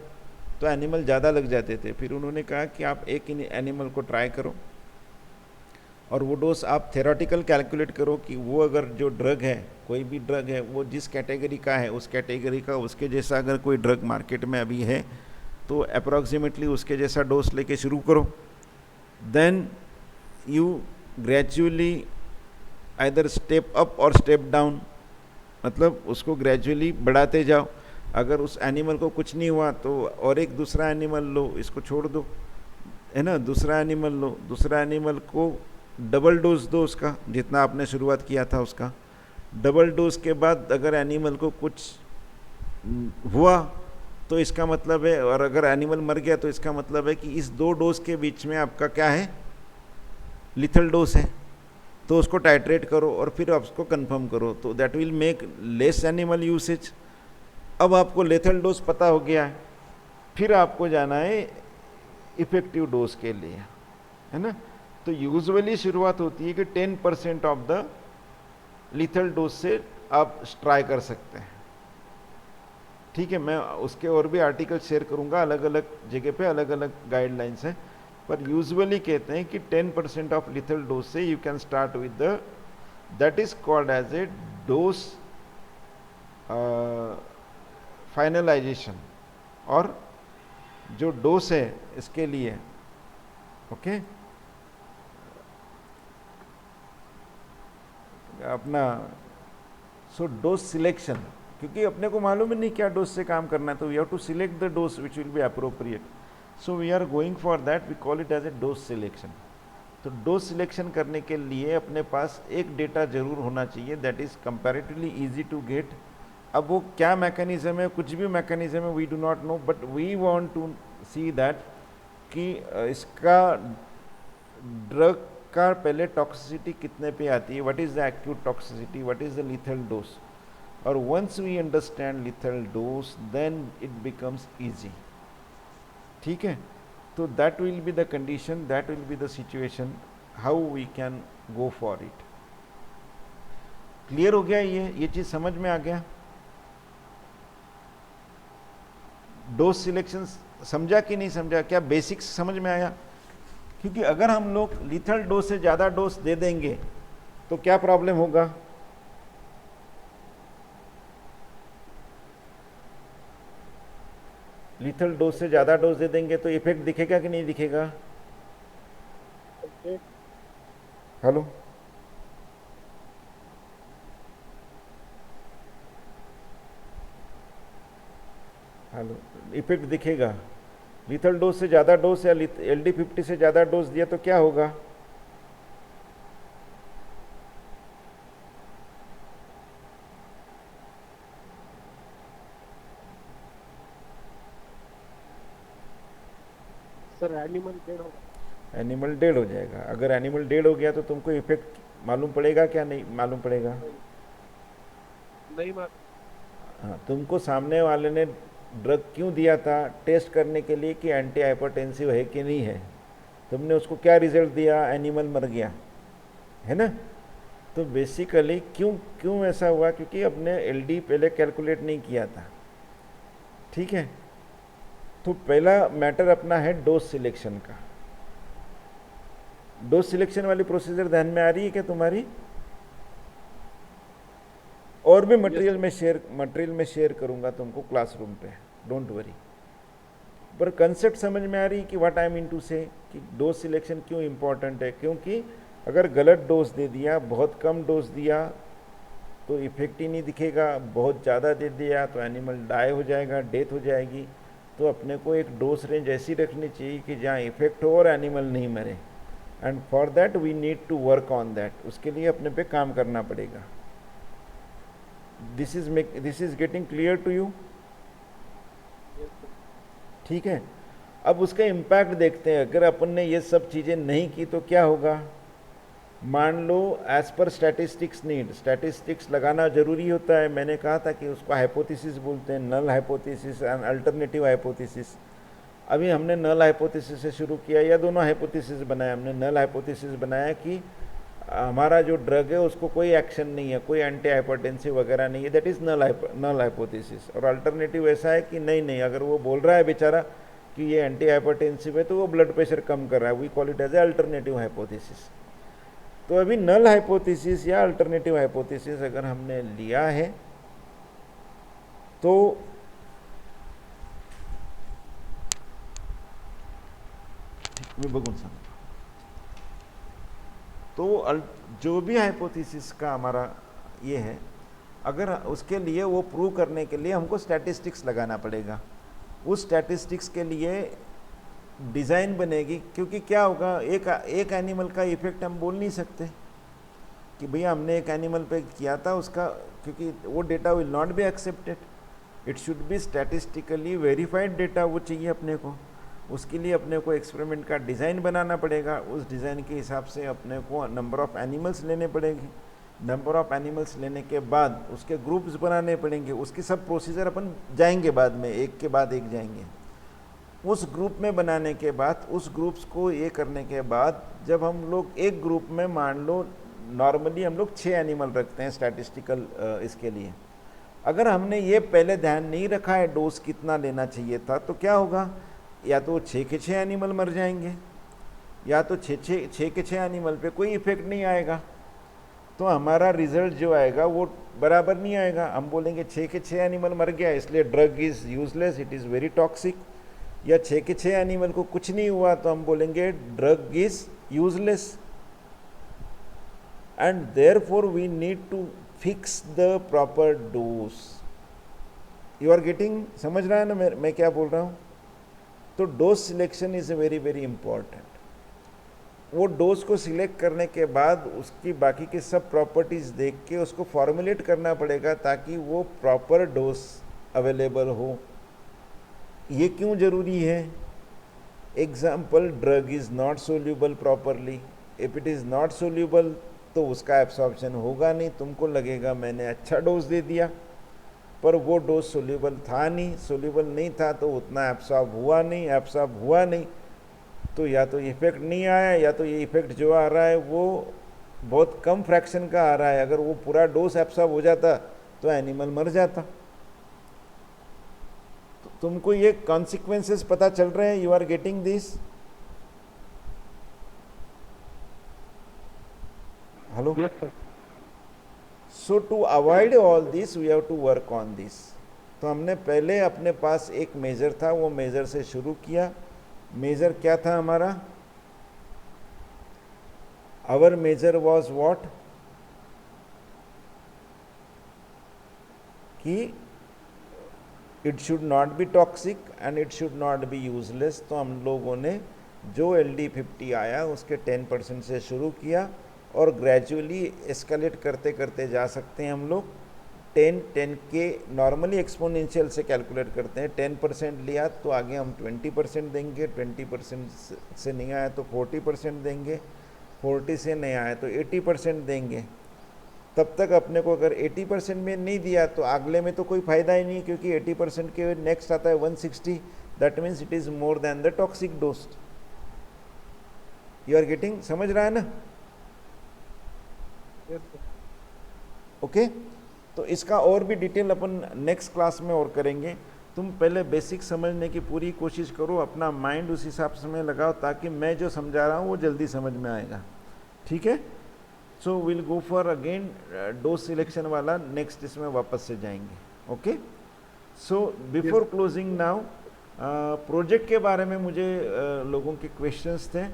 तो एनिमल ज़्यादा लग जाते थे। फिर उन्होंने कहा कि आप एक एनिमल को ट्राई करो और वो डोज आप थेरोटिकल कैलकुलेट करो कि वो अगर जो ड्रग है, कोई भी ड्रग है, वो जिस कैटेगरी का है, उस कैटेगरी का उसके जैसा अगर कोई ड्रग मार्केट में अभी है तो अप्रॉक्सीमेटली उसके जैसा डोज लेके शुरू करो। Then you gradually either step up और स्टेप डाउन, मतलब उसको ग्रेजुअली बढ़ाते जाओ। अगर उस एनिमल को कुछ नहीं हुआ तो और एक दूसरा एनिमल लो, इसको छोड़ दो, है ना? दूसरा एनिमल लो, दूसरा एनिमल को डबल डोज दो उसका, जितना आपने शुरुआत किया था उसका। डबल डोज के बाद अगर एनिमल को कुछ हुआ तो इसका मतलब है, और अगर एनिमल मर गया तो इसका मतलब है कि इस 2 डोज के बीच में आपका क्या है? लिथल डोज है। तो उसको टाइट्रेट करो और फिर आप उसको कंफर्म करो, तो that will make less animal usage. अब आपको लेथल डोज पता हो गया है, फिर आपको जाना है इफेक्टिव डोज के लिए, है ना। तो यूजुअली शुरुआत होती है कि 10% ऑफ द लीथल डोज से आप ट्राई कर सकते हैं, ठीक है। मैं उसके और भी आर्टिकल शेयर करूंगा, अलग अलग जगह पे अलग अलग गाइडलाइंस हैं, पर यूजुअली कहते हैं कि 10% ऑफ लीथल डोज से you can start with the, that is called as a dose finalization, और जो डोज है इसके लिए, ओके, अपना सो डोज सिलेक्शन, क्योंकि अपने को मालूम ही नहीं क्या डोज से काम करना है, तो we have to select the dose which will be appropriate, so we are going for that, we call it as a dose selection. तो डोज सिलेक्शन करने के लिए अपने पास एक डेटा जरूर होना चाहिए that is comparatively easy to get. अब वो क्या मैकेनिज्म है, कुछ भी मैकेनिज्म है, we do not know, but we want to see that कि इसका ड्रग का पहले टॉक्सिसिटी कितने पे आती है, what is the acute toxicity, what is the lethal dose, और once we understand lethal dose then it becomes easy, ठीक है। तो that will be the condition, that will be the situation how we can go for it. Clear हो गया, ये चीज समझ में आ गया। डोज सिलेक्शन समझा कि नहीं समझा, क्या बेसिक्स समझ में आया? क्योंकि अगर हम लोग लीथल डोज से ज़्यादा डोज दे देंगे तो क्या प्रॉब्लम होगा? लीथल डोज से ज़्यादा डोज दे देंगे तो इफेक्ट दिखेगा कि नहीं दिखेगा? हेलो, हेलो, इफेक्ट दिखेगा। लीथल डोज से ज़्यादा डोज या LD50 से ज़्यादा डोज दिया तो क्या होगा? सर एनिमल डेड होगा। एनिमल डेड हो जाएगा। अगर एनिमल डेड हो गया तो तुमको इफेक्ट मालूम पड़ेगा क्या नहीं मालूम पड़ेगा? नहीं मालूम। हाँ, तुमको सामने वाले ने ड्रग क्यों दिया था? टेस्ट करने के लिए कि एंटी हाइपरटेंसिव है कि नहीं है। तुमने उसको क्या रिजल्ट दिया? एनिमल मर गया, है ना। तो बेसिकली क्यों ऐसा हुआ? क्योंकि अपने LD पहले कैलकुलेट नहीं किया था, ठीक है। तो पहला मैटर अपना है डोज सिलेक्शन का। डोज सिलेक्शन वाली प्रोसीजर ध्यान में आ रही है क्या तुम्हारी? और भी मटेरियल में शेयर करूंगा तुमको क्लासरूम पे, डोंट वरी। पर कंसेप्ट समझ में आ रही है कि व्हाट आई मीन टू से, कि डोज सिलेक्शन क्यों इंपॉर्टेंट है। क्योंकि अगर गलत डोज दे दिया, बहुत कम डोज दिया तो इफेक्ट ही नहीं दिखेगा, बहुत ज़्यादा दे दिया तो एनिमल डाई हो जाएगा, डेथ हो जाएगी। तो अपने को एक डोज रेंज ऐसी रखनी चाहिए कि जहाँ इफेक्ट हो और एनिमल नहीं मरे, and for that we need to work on that. उसके लिए अपने पे काम करना पड़ेगा। This is getting clear to you? ठीक है। अब उसका इम्पैक्ट देखते हैं। अगर अपन ने ये सब चीज़ें नहीं की तो क्या होगा? मान लो as per statistics need, statistics लगाना जरूरी होता है। मैंने कहा था कि उसको हाइपोथेसिस बोलते हैं, null hypothesis and alternative hypothesis. अभी हमने नल हाइपोथेसिस से शुरू किया या दोनों हाइपोथेसिस बनाया। हमने नल हाइपोथेसिस बनाया कि हमारा जो ड्रग है उसको कोई एक्शन नहीं है, कोई एंटी हाइपरटेंसिव वगैरह नहीं है, दैट इज़ नल हाइपोथेसिस। और अल्टरनेटिव ऐसा है कि नहीं, अगर वो बोल रहा है बेचारा कि ये एंटी हाइपरटेंसिव है तो वो ब्लड प्रेशर कम कर रहा है, we call it as a alternative hypothesis. तो अभी नल हाइपोथेसिस या अल्टरनेटिव हाइपोथेसिस अगर हमने लिया है तो मैं बघून सांगतो, तो जो भी हाइपोथेसिस का हमारा ये है, अगर उसके लिए वो प्रूव करने के लिए हमको स्टैटिस्टिक्स लगाना पड़ेगा। उस स्टैटिस्टिक्स के लिए डिज़ाइन बनेगी। क्योंकि क्या होगा, एक एनिमल का इफेक्ट हम बोल नहीं सकते कि भैया हमने एक एनिमल पे किया था उसका, क्योंकि वो data will not be accepted. It should be statistically verified data, वो चाहिए अपने को। उसके लिए अपने को एक्सपेरिमेंट का डिज़ाइन बनाना पड़ेगा, उस डिज़ाइन के हिसाब से अपने को नंबर ऑफ़ एनिमल्स लेने पड़ेंगे, नंबर ऑफ़ एनिमल्स लेने के बाद उसके ग्रुप्स बनाने पड़ेंगे, उसकी सब प्रोसीजर अपन जाएंगे बाद में, एक के बाद एक जाएंगे। उस ग्रुप में बनाने के बाद, उस ग्रुप्स को ये करने के बाद, जब हम लोग एक ग्रुप में मान लो नॉर्मली हम लोग 6 एनिमल रखते हैं स्टैटिस्टिकल इसके लिए, अगर हमने ये पहले ध्यान नहीं रखा है डोज कितना लेना चाहिए था, तो क्या होगा, या तो 6 के 6 एनिमल मर जाएंगे, या तो 6 के 6 एनिमल पे कोई इफेक्ट नहीं आएगा, तो हमारा रिजल्ट जो आएगा वो बराबर नहीं आएगा। हम बोलेंगे 6 के 6 एनिमल मर गया इसलिए drug is useless, it is very toxic, या 6 के 6 एनिमल को कुछ नहीं हुआ तो हम बोलेंगे drug is useless. And therefore we need to fix the proper dose. You are getting, समझ रहा है ना मैं क्या बोल रहा हूँ? तो dose selection is very very important. वो डोज को सिलेक्ट करने के बाद उसकी बाकी की सब प्रॉपर्टीज़ देख के उसको फॉर्मुलेट करना पड़ेगा ताकि वो प्रॉपर डोज अवेलेबल हो। ये क्यों ज़रूरी है? Example, drug is not soluble properly, if it is not soluble तो उसका एब्सॉर्प्शन होगा नहीं, तुमको लगेगा मैंने अच्छा डोज दे दिया, पर वो डोज सोल्यूबल था नहीं, सोल्यूबल नहीं था तो उतना एब्सॉर्ब हुआ नहीं, तो या तो इफेक्ट नहीं आया, या तो ये इफेक्ट जो आ रहा है वो बहुत कम फ्रैक्शन का आ रहा है। अगर वो पूरा डोज एब्सॉर्ब हो जाता तो एनिमल मर जाता। तो तुमको ये कॉन्सिक्वेंसेस पता चल रहे हैं? You are getting this? Hello? Yes, sir. So to avoid all this we have to work on this. तो हमने पहले अपने पास एक मेजर था, वो मेजर से शुरू किया। मेजर क्या था हमारा? Our major was what? कि it should not be toxic and it should not be useless. तो हम लोगों ने जो LD50 आया उसके 10% से शुरू किया और ग्रेजुअली एस्केलेट करते करते जा सकते हैं हम लोग। 10 के नॉर्मली एक्सपोनेंशियल से कैलकुलेट करते हैं। 10% लिया तो आगे हम 20% देंगे, 20% से नहीं आया तो 40% देंगे, 40 से नहीं आया तो 80% देंगे। तब तक अपने को अगर 80% में नहीं दिया तो अगले में तो कोई फ़ायदा ही नहीं, क्योंकि 80% के नेक्स्ट आता है 160, that means it is more than the toxic dose. You are getting, समझ रहा है ना? Yes, sir. ओके तो इसका और भी डिटेल अपन नेक्स्ट क्लास में और करेंगे। तुम पहले बेसिक समझने की पूरी कोशिश करो, अपना माइंड उस हिसाब से में लगाओ ताकि मैं जो समझा रहा हूँ वो जल्दी समझ में आएगा। ठीक है? So will go for again dose selection वाला नेक्स्ट, इसमें वापस से जाएंगे। Okay, so before closing now, project के बारे में मुझे लोगों के क्वेश्चंस थे,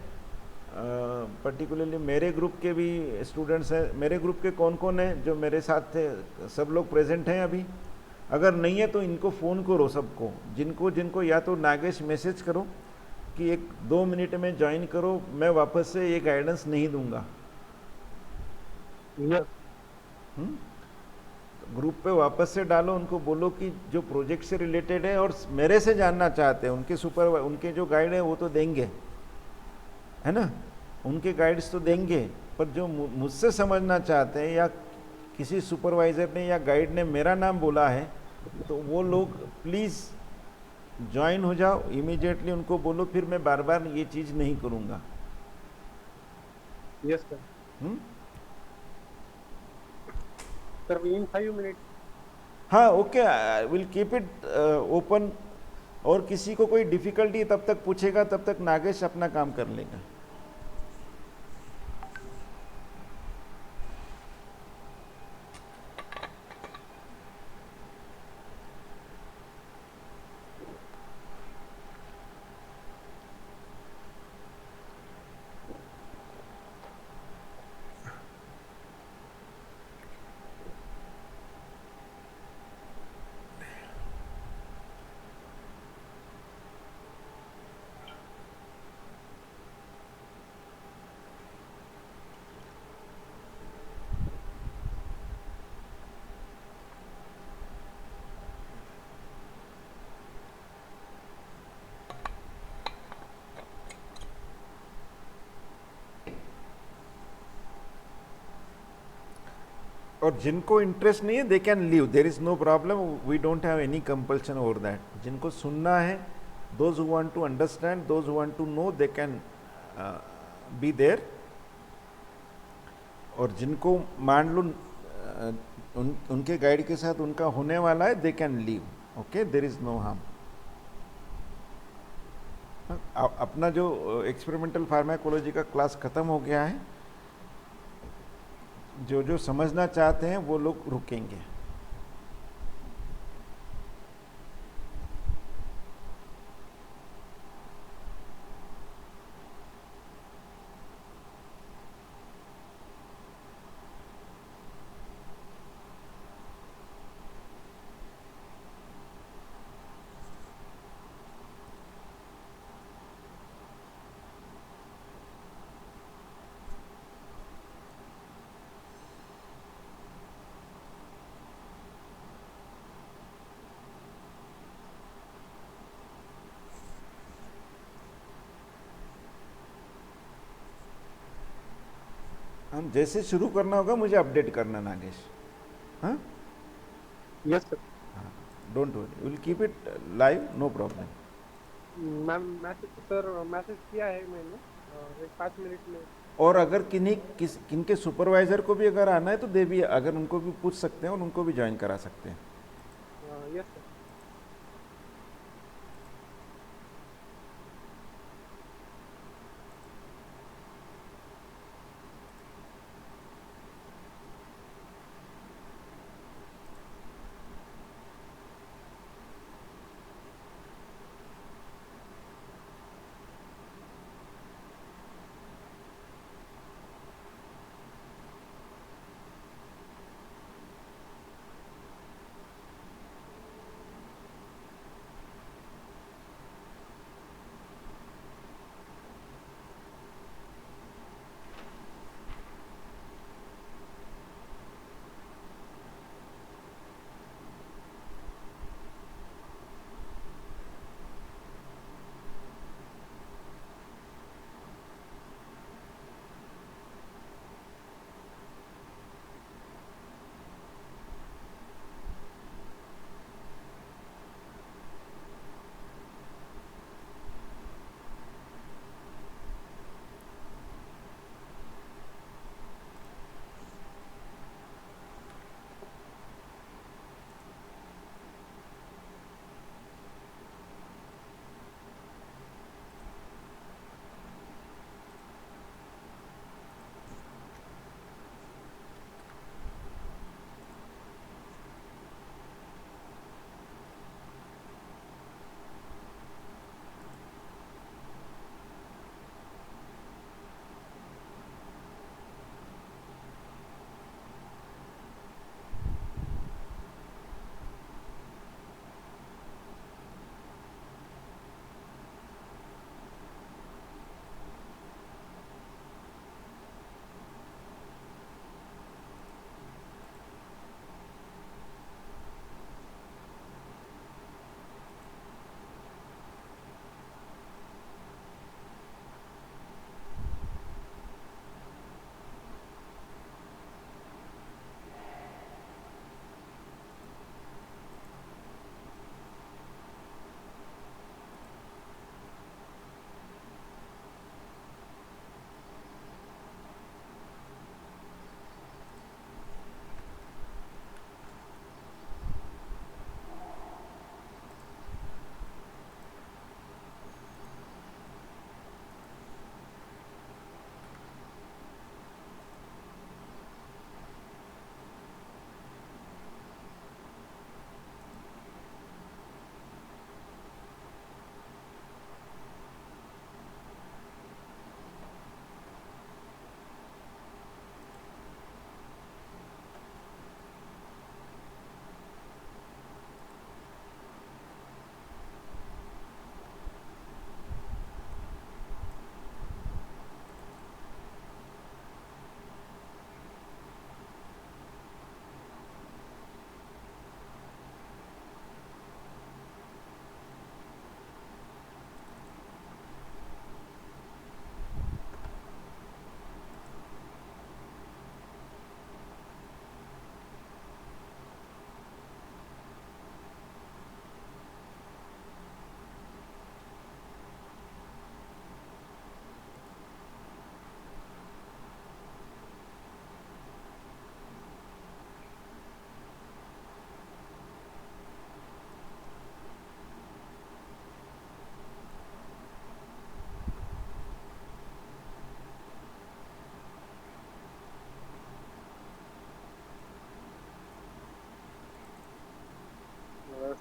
पर्टिकुलरली मेरे ग्रुप के भी स्टूडेंट्स हैं। मेरे ग्रुप के कौन कौन हैं जो मेरे साथ थे? सब लोग प्रेजेंट हैं अभी? अगर नहीं है तो इनको फ़ोन करो सबको, जिनको जिनको, या तो नागेश मैसेज करो कि 1-2 मिनट में ज्वाइन करो, मैं वापस से ये गाइडेंस नहीं दूंगा। Yes. ग्रुप पे वापस से डालो, उनको बोलो कि जो प्रोजेक्ट से रिलेटेड है और मेरे से जानना चाहते हैं, उनके जो गाइड है वो तो देंगे, है ना, उनके गाइड्स तो देंगे, पर जो मुझसे समझना चाहते हैं या किसी सुपरवाइज़र ने या गाइड ने मेरा नाम बोला है तो वो लोग प्लीज़ ज्वाइन हो जाओ इमीडिएटली। उनको बोलो फिर मैं बार बार ये चीज़ नहीं करूँगा। Yes, sir. Sir, in 5 minutes. हाँ, okay, I will keep it open. और किसी को कोई डिफ़िकल्टी तब तक पूछेगा, तब तक नागेश अपना काम कर लेगा। और जिनको इंटरेस्ट नहीं है they can leave, there is no problem, we don't have any compulsion over that. जिनको सुनना है, those who want to understand, those who want to know, they can be there. और जिनको मान लो उनके गाइड के साथ उनका होने वाला है, they can leave, okay, there is no harm. अपना जो एक्सपेरिमेंटल फार्माकोलॉजी का क्लास खत्म हो गया है, जो जो समझना चाहते हैं वो लोग रुकेंगे। हम जैसे शुरू करना होगा मुझे अपडेट करना नागेश। हाँ, yes sir. Don't worry, will keep it live, no problem. Ma'am message sir message किया है मैंने, एक 5 मिनट में। और अगर किनके सुपरवाइजर को भी अगर आना है तो दे भी, अगर उनको भी पूछ सकते हैं और उनको भी ज्वाइन करा सकते हैं। Yes sir.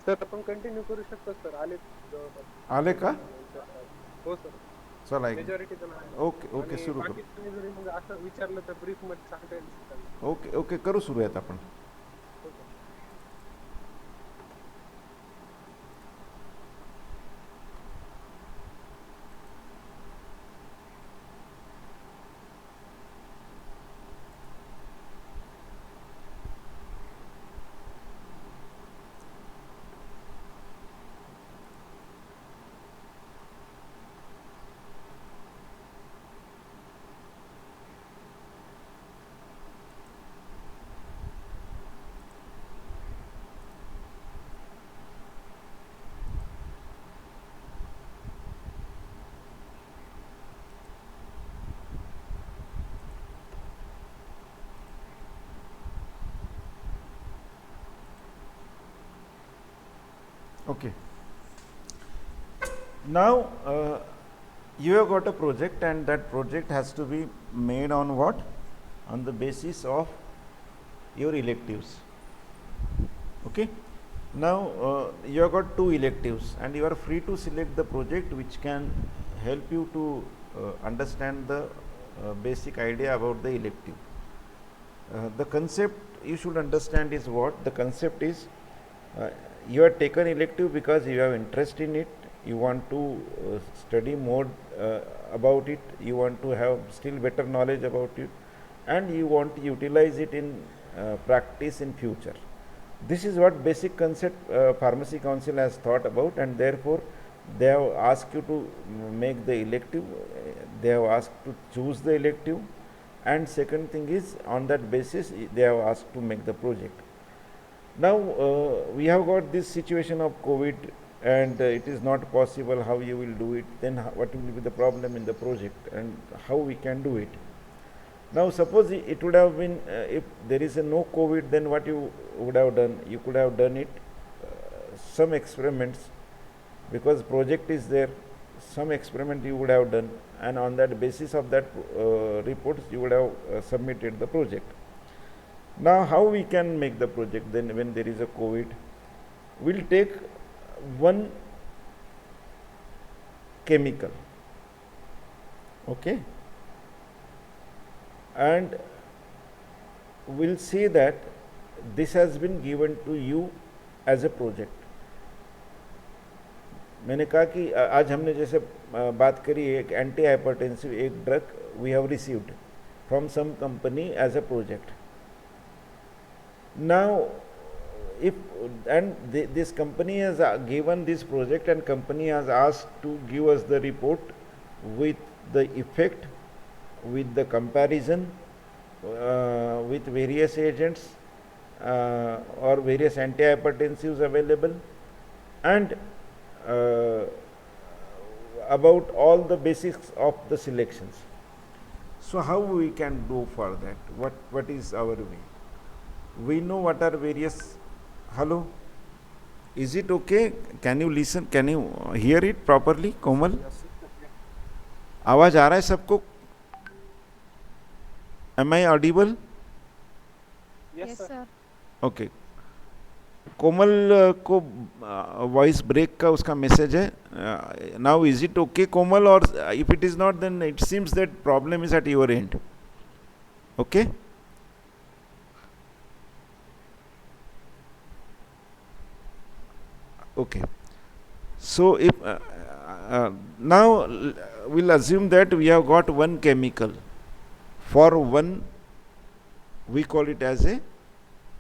सर आपण कंटिन्यू करू शकतो सर. आले जवळपास आले का? हो सर. चला एक मेजॉरिटी तर आले. ओके ओके आणि सुरू करू. बाकीच्यांनी जरी मग असं विचारलं तर ब्रीफ मध्ये सांगता येईल सर. ओके ओके करू सुरूयात आपण. हो sir. Okay. Now you have got a project, and that project has to be made on what? On the basis of your electives. Okay. Now you have got 2 electives, and you are free to select the project which can help you to understand the basic idea about the elective. The concept you should understand is what? The concept is you have taken elective because you have interest in it, you want to study more about it, you want to have still better knowledge about it, and you want to utilize it in practice in future. This is what basic concept Pharmacy Council has thought about, and therefore they have asked you to make the elective, they have asked to choose the elective, and second thing is on that basis they have asked to make the project. Now we have got this situation of COVID, and it is not possible. How you will do it? Then what will be the problem in the project, and how we can do it? Now suppose it would have been if there is a no COVID, then what you would have done? You could have done it some experiments, because project is there. Some experiment you would have done, and on that basis of that reports you would have submitted the project. Now how we can make the project then when there is a COVID? We'll take one chemical, okay, and we'll say that this has been given to you as a project. मैंने कहा कि आज हमने जैसे बात करी एक एंटी हाइपरटेंसिव एक drug we have received from some company as a project. Now if this company has given this project, and company has asked to give us the report with the effect, with the comparison with various agents or various antihypertensives available, and about all the basics of the selections. So how we can do for that? What is our way? We know what are various. Hello, is it okay? Can you listen? Can you hear it properly, Komal? आवाज आ रहा है सबको? Am I audible? Yes sir. Okay. कोमल को वॉइस ब्रेक का उसका मैसेज है. Now is it okay Komal, और if it is not then it seems that problem is at your end. Okay. Okay, so if now we'll assume that we have got one chemical for one, we call it as a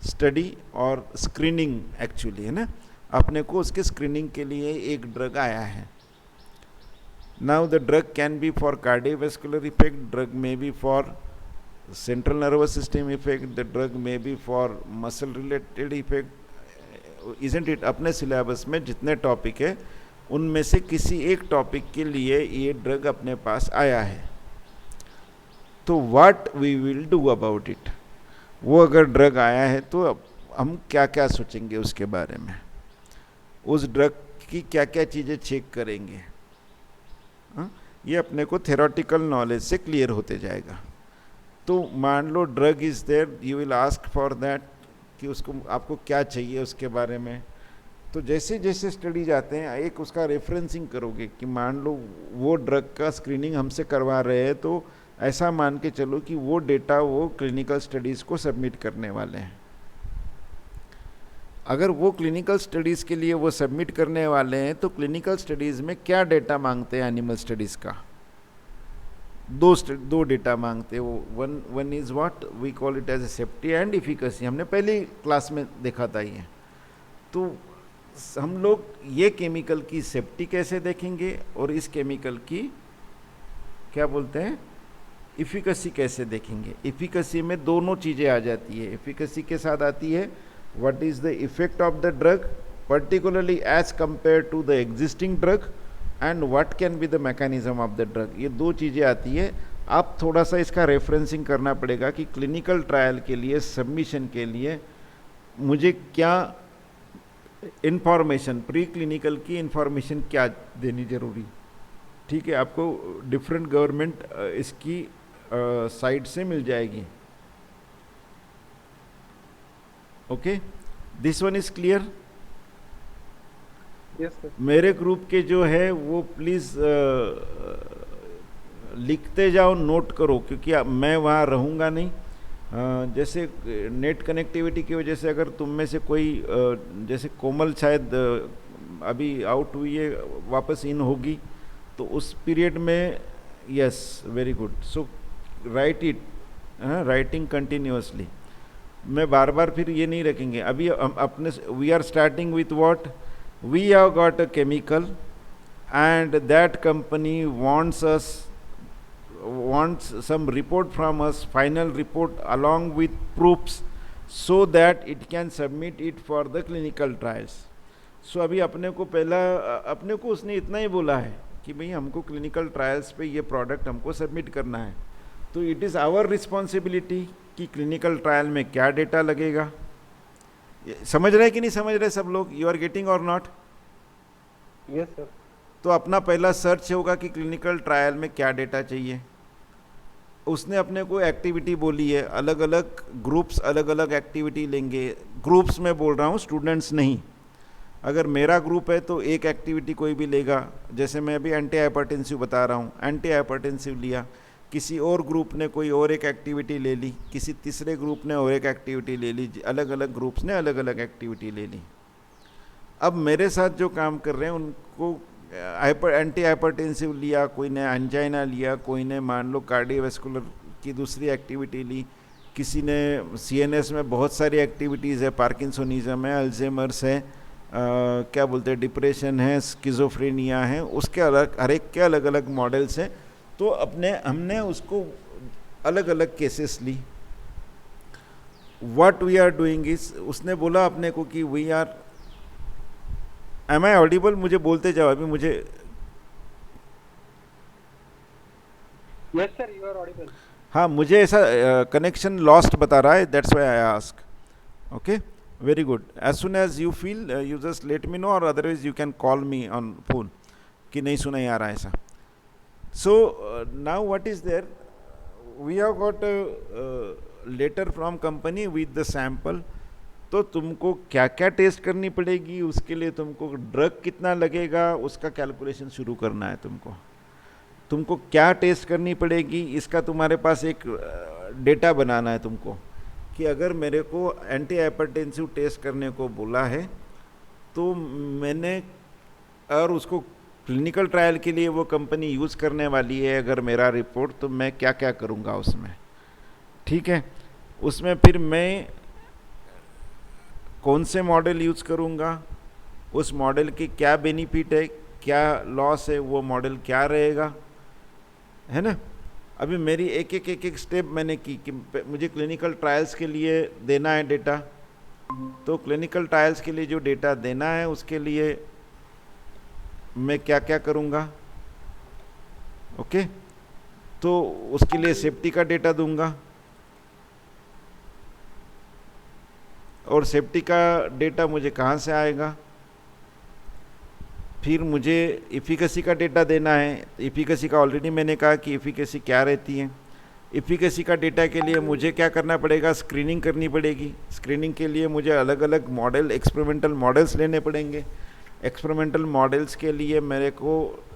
study or screening actually, है ना. अपने को उसके स्क्रीनिंग के लिए एक ड्रग आया है. Now the drug can be for cardiovascular effect, drug may be for central nervous system effect, the drug may be for muscle related effect, isn't it? अपने सिलेबस में जितने टॉपिक है उनमें से किसी एक टॉपिक के लिए ये ड्रग अपने पास आया है. तो what we will do about it? वो अगर ड्रग आया है तो अब हम क्या क्या सोचेंगे उसके बारे में, उस ड्रग की क्या क्या चीज़ें चेक करेंगे. ये अपने को थेरोटिकल नॉलेज से क्लियर होते जाएगा. तो मान लो drug is there, you will ask for that कि उसको आपको क्या चाहिए उसके बारे में. तो जैसे जैसे स्टडी जाते हैं एक उसका रेफरेंसिंग करोगे कि मान लो वो ड्रग का स्क्रीनिंग हमसे करवा रहे हैं, तो ऐसा मान के चलो कि वो डेटा वो क्लिनिकल स्टडीज़ को सबमिट करने वाले हैं। अगर वो क्लिनिकल स्टडीज़ के लिए वो सबमिट करने वाले हैं तो क्लिनिकल स्टडीज़ में क्या डेटा मांगते हैं एनिमल स्टडीज़ का? दो डेटा मांगते हैं वो। One is what we call it as a safety and efficacy, हमने पहली क्लास में देखा था ये। तो हम लोग ये केमिकल की सेफ्टी कैसे देखेंगे और इस केमिकल की क्या बोलते हैं इफिकेसी कैसे देखेंगे। इफिकेसी में दोनों चीज़ें आ जाती है। इफिकेसी के साथ आती है what is the effect of the drug particularly as compared to the existing drug and what can be the mechanism of the drug, ये दो चीज़ें आती है। आप थोड़ा सा इसका रेफरेंसिंग करना पड़ेगा कि क्लिनिकल ट्रायल के लिए सबमिशन के लिए मुझे क्या इंफॉर्मेशन, प्री क्लिनिकल की इंफॉर्मेशन क्या देनी जरूरी। ठीक है, आपको डिफरेंट गवर्नमेंट इसकी साइड से मिल जाएगी। Okay, this one is clear. Yes sir. मेरे ग्रुप के जो है वो प्लीज़ लिखते जाओ, नोट करो, क्योंकि मैं वहाँ रहूँगा नहीं। जैसे नेट कनेक्टिविटी की वजह से अगर तुम में से कोई जैसे कोमल शायद अभी आउट हुई है, वापस इन होगी, तो उस पीरियड में yes very good, so right it, writing continuously. मैं बार बार फिर ये नहीं रखेंगे। अभी हम अपने we are starting with what we have got a chemical and that company wants some report from us, final report along with proofs, so that it can submit it for the clinical trials. So अभी अपने को उसने इतना ही बोला है कि भाई हमको क्लिनिकल ट्रायल्स पे ये प्रोडक्ट हमको सबमिट करना है, तो इट इज़ आवर रिस्पॉन्सिबिलिटी कि क्लिनिकल ट्रायल में क्या डेटा लगेगा। समझ रहे कि नहीं समझ रहे सब लोग? यू आर गेटिंग और नॉट? Yes sir. तो अपना पहला सर्च होगा कि क्लिनिकल ट्रायल में क्या डेटा चाहिए। उसने अपने को एक्टिविटी बोली है, अलग अलग ग्रुप्स अलग अलग एक्टिविटी लेंगे। ग्रुप्स में बोल रहा हूँ, स्टूडेंट्स नहीं। अगर मेरा ग्रुप है तो एक एक्टिविटी कोई भी लेगा, जैसे मैं अभी एंटी हाइपरटेंसिव बता रहा हूँ, एंटी हाइपरटेंसिव लिया। किसी और ग्रुप ने कोई और एक एक्टिविटी ले ली, किसी तीसरे ग्रुप ने और एक एक्टिविटी ले ली, अलग अलग ग्रुप्स ने अलग अलग एक्टिविटी ले ली। अब मेरे साथ जो काम कर रहे हैं उनको एंटी हाइपरटेंसिव लिया, कोई ने एंजाइना लिया, कोई ने मान लो कार्डियोवैस्कुलर की दूसरी एक्टिविटी ली, किसी ने सीएनएस में बहुत सारी एक्टिविटीज़ है, पार्किंसोनिज्म है, अल्जाइमर्स है, क्या बोलते हैं डिप्रेशन है, स्किज़ोफ्रेनिया है, उसके अलग हर एक के अलग अलग मॉडल्स हैं। तो हमने उसको अलग अलग केसेस ली। What we are doing is, उसने बोला अपने को कि we are, am I audible? मुझे बोलते जाओ अभी मुझे। Yes sir, you are audible. हाँ, मुझे ऐसा कनेक्शन लॉस्ट बता रहा है, that's why I ask. Okay, very good. As soon as you feel you just let me know, और otherwise you can call me on phone कि नहीं सुनाई आ रहा है ऐसा। So now what is there? We have got a letter from company with the sample. तो तुमको क्या क्या टेस्ट करनी पड़ेगी, उसके लिए तुमको ड्रग कितना लगेगा उसका कैलकुलेशन शुरू करना है। तुमको क्या टेस्ट करनी पड़ेगी इसका तुम्हारे पास एक डेटा बनाना है तुमको, कि अगर मेरे को एंटी हाइपरटेंसिव टेस्ट करने को बोला है तो मैंने, और उसको क्लिनिकल ट्रायल के लिए वो कंपनी यूज़ करने वाली है अगर मेरा रिपोर्ट, तो मैं क्या क्या करूँगा उसमें। ठीक है, उसमें फिर मैं कौन से मॉडल यूज़ करूँगा, उस मॉडल के क्या बेनिफिट है, क्या लॉस है, वो मॉडल क्या रहेगा, है ना। अभी मेरी एक एक स्टेप मैंने की कि मुझे क्लिनिकल ट्रायल्स के लिए देना है डेटा, तो क्लिनिकल ट्रायल्स के लिए जो डेटा देना है उसके लिए मैं क्या क्या करूँगा। ओके, तो उसके लिए सेफ्टी का डेटा दूंगा, और सेफ्टी का डेटा मुझे कहाँ से आएगा। फिर मुझे इफिकेसी का डेटा देना है। इफिकेसी का ऑलरेडी मैंने कहा कि इफिकेसी क्या रहती है। इफिकेसी का डेटा के लिए मुझे क्या करना पड़ेगा, स्क्रीनिंग करनी पड़ेगी। स्क्रीनिंग के लिए मुझे अलग अलग मॉडल, एक्सपेरिमेंटल मॉडल्स लेने पड़ेंगे। एक्सपेरिमेंटल मॉडल्स के लिए मेरे को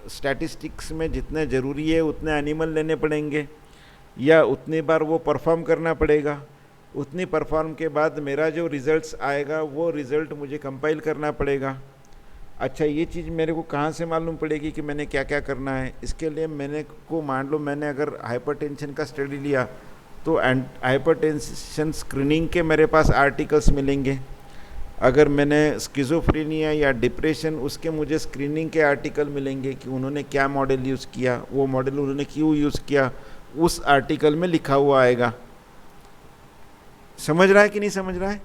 स्टैटिस्टिक्स में जितने ज़रूरी है उतने एनिमल लेने पड़ेंगे, या उतनी बार वो परफॉर्म करना पड़ेगा। उतनी परफॉर्म के बाद मेरा जो रिज़ल्ट्स आएगा वो रिज़ल्ट मुझे कंपाइल करना पड़ेगा। अच्छा, ये चीज़ मेरे को कहाँ से मालूम पड़ेगी कि मैंने क्या क्या करना है? इसके लिए मैंने को मान लो मैंने अगर हाइपरटेंशन का स्टडी लिया तो हाइपरटेंशन स्क्रीनिंग के मेरे पास आर्टिकल्स मिलेंगे। अगर मैंने स्किज़ोफ्रेनिया या डिप्रेशन, उसके मुझे स्क्रीनिंग के आर्टिकल मिलेंगे कि उन्होंने क्या मॉडल यूज़ किया, वो मॉडल उन्होंने क्यों यूज़ किया, उस आर्टिकल में लिखा हुआ आएगा। समझ रहा है कि नहीं समझ रहा है?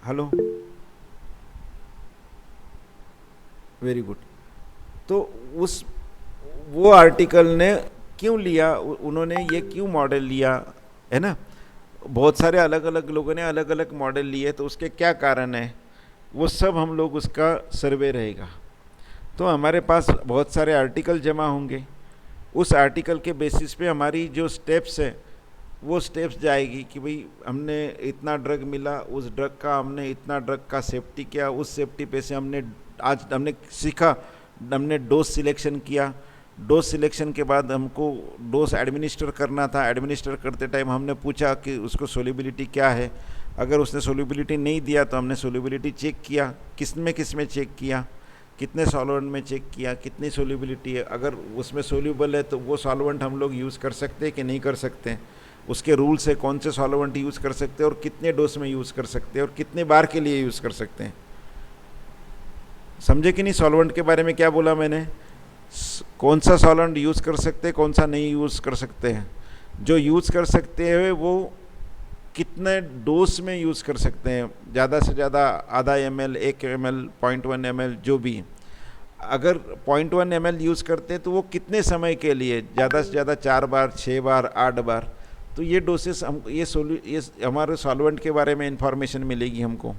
Hello, very good. तो वो आर्टिकल ने क्यों लिया, उन्होंने ये क्यों मॉडल लिया, है ना? बहुत सारे अलग अलग लोगों ने अलग अलग मॉडल लिए, तो उसके क्या कारण है, वो सब हम लोग उसका सर्वे रहेगा। तो हमारे पास बहुत सारे आर्टिकल जमा होंगे। उस आर्टिकल के बेसिस पे हमारी जो स्टेप्स है वो स्टेप्स जाएगी कि भाई हमने इतना ड्रग मिला, उस ड्रग का हमने इतना ड्रग का सेफ्टी किया, उस सेफ्टी पे से हमने सीखा, हमने डोज सिलेक्शन किया। डोज सिलेक्शन के बाद हमको डोज एडमिनिस्टर करना था। एडमिनिस्टर करते टाइम हमने पूछा कि उसको सोल्यूबिलिटी क्या है। अगर उसने सोल्यूबिलिटी नहीं दिया तो हमने सोल्यूबिलिटी चेक किया। किस में चेक किया, कितने सॉल्वेंट में चेक किया, कितनी सोल्यूबिलिटी है। अगर उसमें सोल्यूबल है तो वो सॉल्वेंट हम लोग यूज़ कर सकते हैं कि नहीं कर सकते, उसके रूल्स है कौन से सॉल्वेंट यूज़ कर सकते हैं और कितने डोज में यूज़ कर सकते हैं और कितने बार के लिए यूज़ कर सकते हैं। समझे कि नहीं? सॉल्वेंट के बारे में क्या बोला मैंने, कौन सा सॉल्वेंट यूज़ कर सकते हैं, कौन सा नहीं यूज़ कर सकते हैं। जो यूज़ कर सकते हैं वो कितने डोज में यूज़ कर सकते हैं, ज़्यादा से ज़्यादा आधा ml, 1 ml, 0.1 ml, जो भी। अगर 0.1 ml यूज़ करते हैं तो वो कितने समय के लिए, ज़्यादा से ज़्यादा 4 बार, 6 बार, 8 बार। तो ये डोसेस हम ये हमारे सॉल्वेंट के बारे में इंफॉर्मेशन मिलेगी हमको।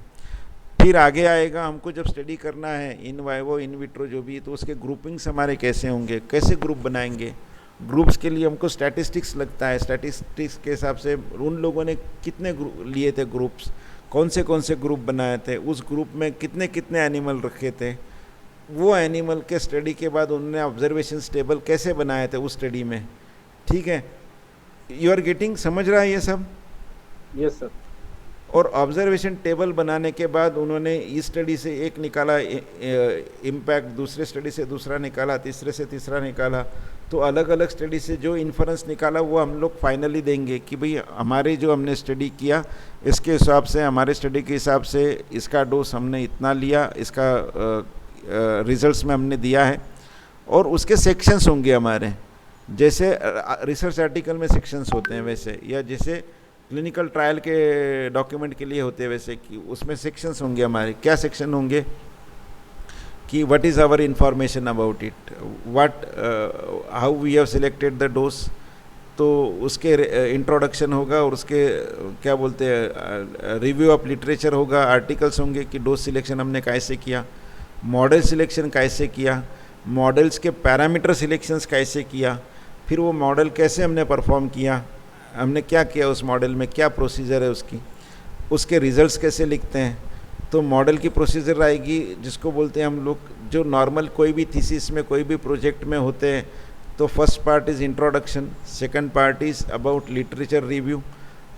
फिर आगे आएगा, हमको जब स्टडी करना है इन वाइवो इन विट्रो जो भी, तो उसके ग्रुपिंग्स हमारे कैसे होंगे, कैसे ग्रुप बनाएंगे। ग्रुप्स के लिए हमको स्टैटिस्टिक्स लगता है। स्टैटिस्टिक्स के हिसाब से उन लोगों ने कितने लिए थे ग्रुप्स, कौन से ग्रुप बनाए थे, उस ग्रुप में कितने कितने एनिमल रखे थे, वो एनिमल के स्टडी के बाद उन्होंने ऑब्जर्वेशन टेबल कैसे बनाए थे उस स्टडी में। ठीक है, यू आर गेटिंग, समझ रहा है ये सब? Yes sir. और ऑब्जर्वेशन टेबल बनाने के बाद उन्होंने इस स्टडी से एक निकाला इम्पैक्ट, दूसरे स्टडी से दूसरा निकाला, तीसरे से तीसरा निकाला। तो अलग अलग स्टडी से जो इन्फरेंस निकाला वो हम लोग फाइनली देंगे कि भाई हमारे जो हमने स्टडी किया इसके हिसाब से, हमारे स्टडी के हिसाब से इसका डोज हमने इतना लिया, इसका रिजल्ट्स में हमने दिया है। और उसके सेक्शंस होंगे हमारे, जैसे रिसर्च आर्टिकल में सेक्शंस होते हैं वैसे, या जैसे क्लिनिकल ट्रायल के डॉक्यूमेंट के लिए होते हैं वैसे, कि उसमें सेक्शंस होंगे हमारे। क्या सेक्शन होंगे कि what is our information about it, what how we have selected the dose. तो उसके इंट्रोडक्शन होगा और उसके क्या बोलते हैं रिव्यू ऑफ लिटरेचर होगा, आर्टिकल्स होंगे कि डोज सिलेक्शन हमने कैसे किया, मॉडल सिलेक्शन कैसे किया, मॉडल्स के पैरामीटर सिलेक्शंस कैसे किया, फिर वो मॉडल कैसे हमने परफॉर्म किया, हमने क्या किया उस मॉडल में, क्या प्रोसीजर है उसकी, उसके रिजल्ट्स कैसे लिखते हैं। तो मॉडल की प्रोसीजर आएगी जिसको बोलते हैं हम लोग, जो नॉर्मल कोई भी थीसिस में कोई भी प्रोजेक्ट में होते हैं। तो first part is introduction, second part is about literature review,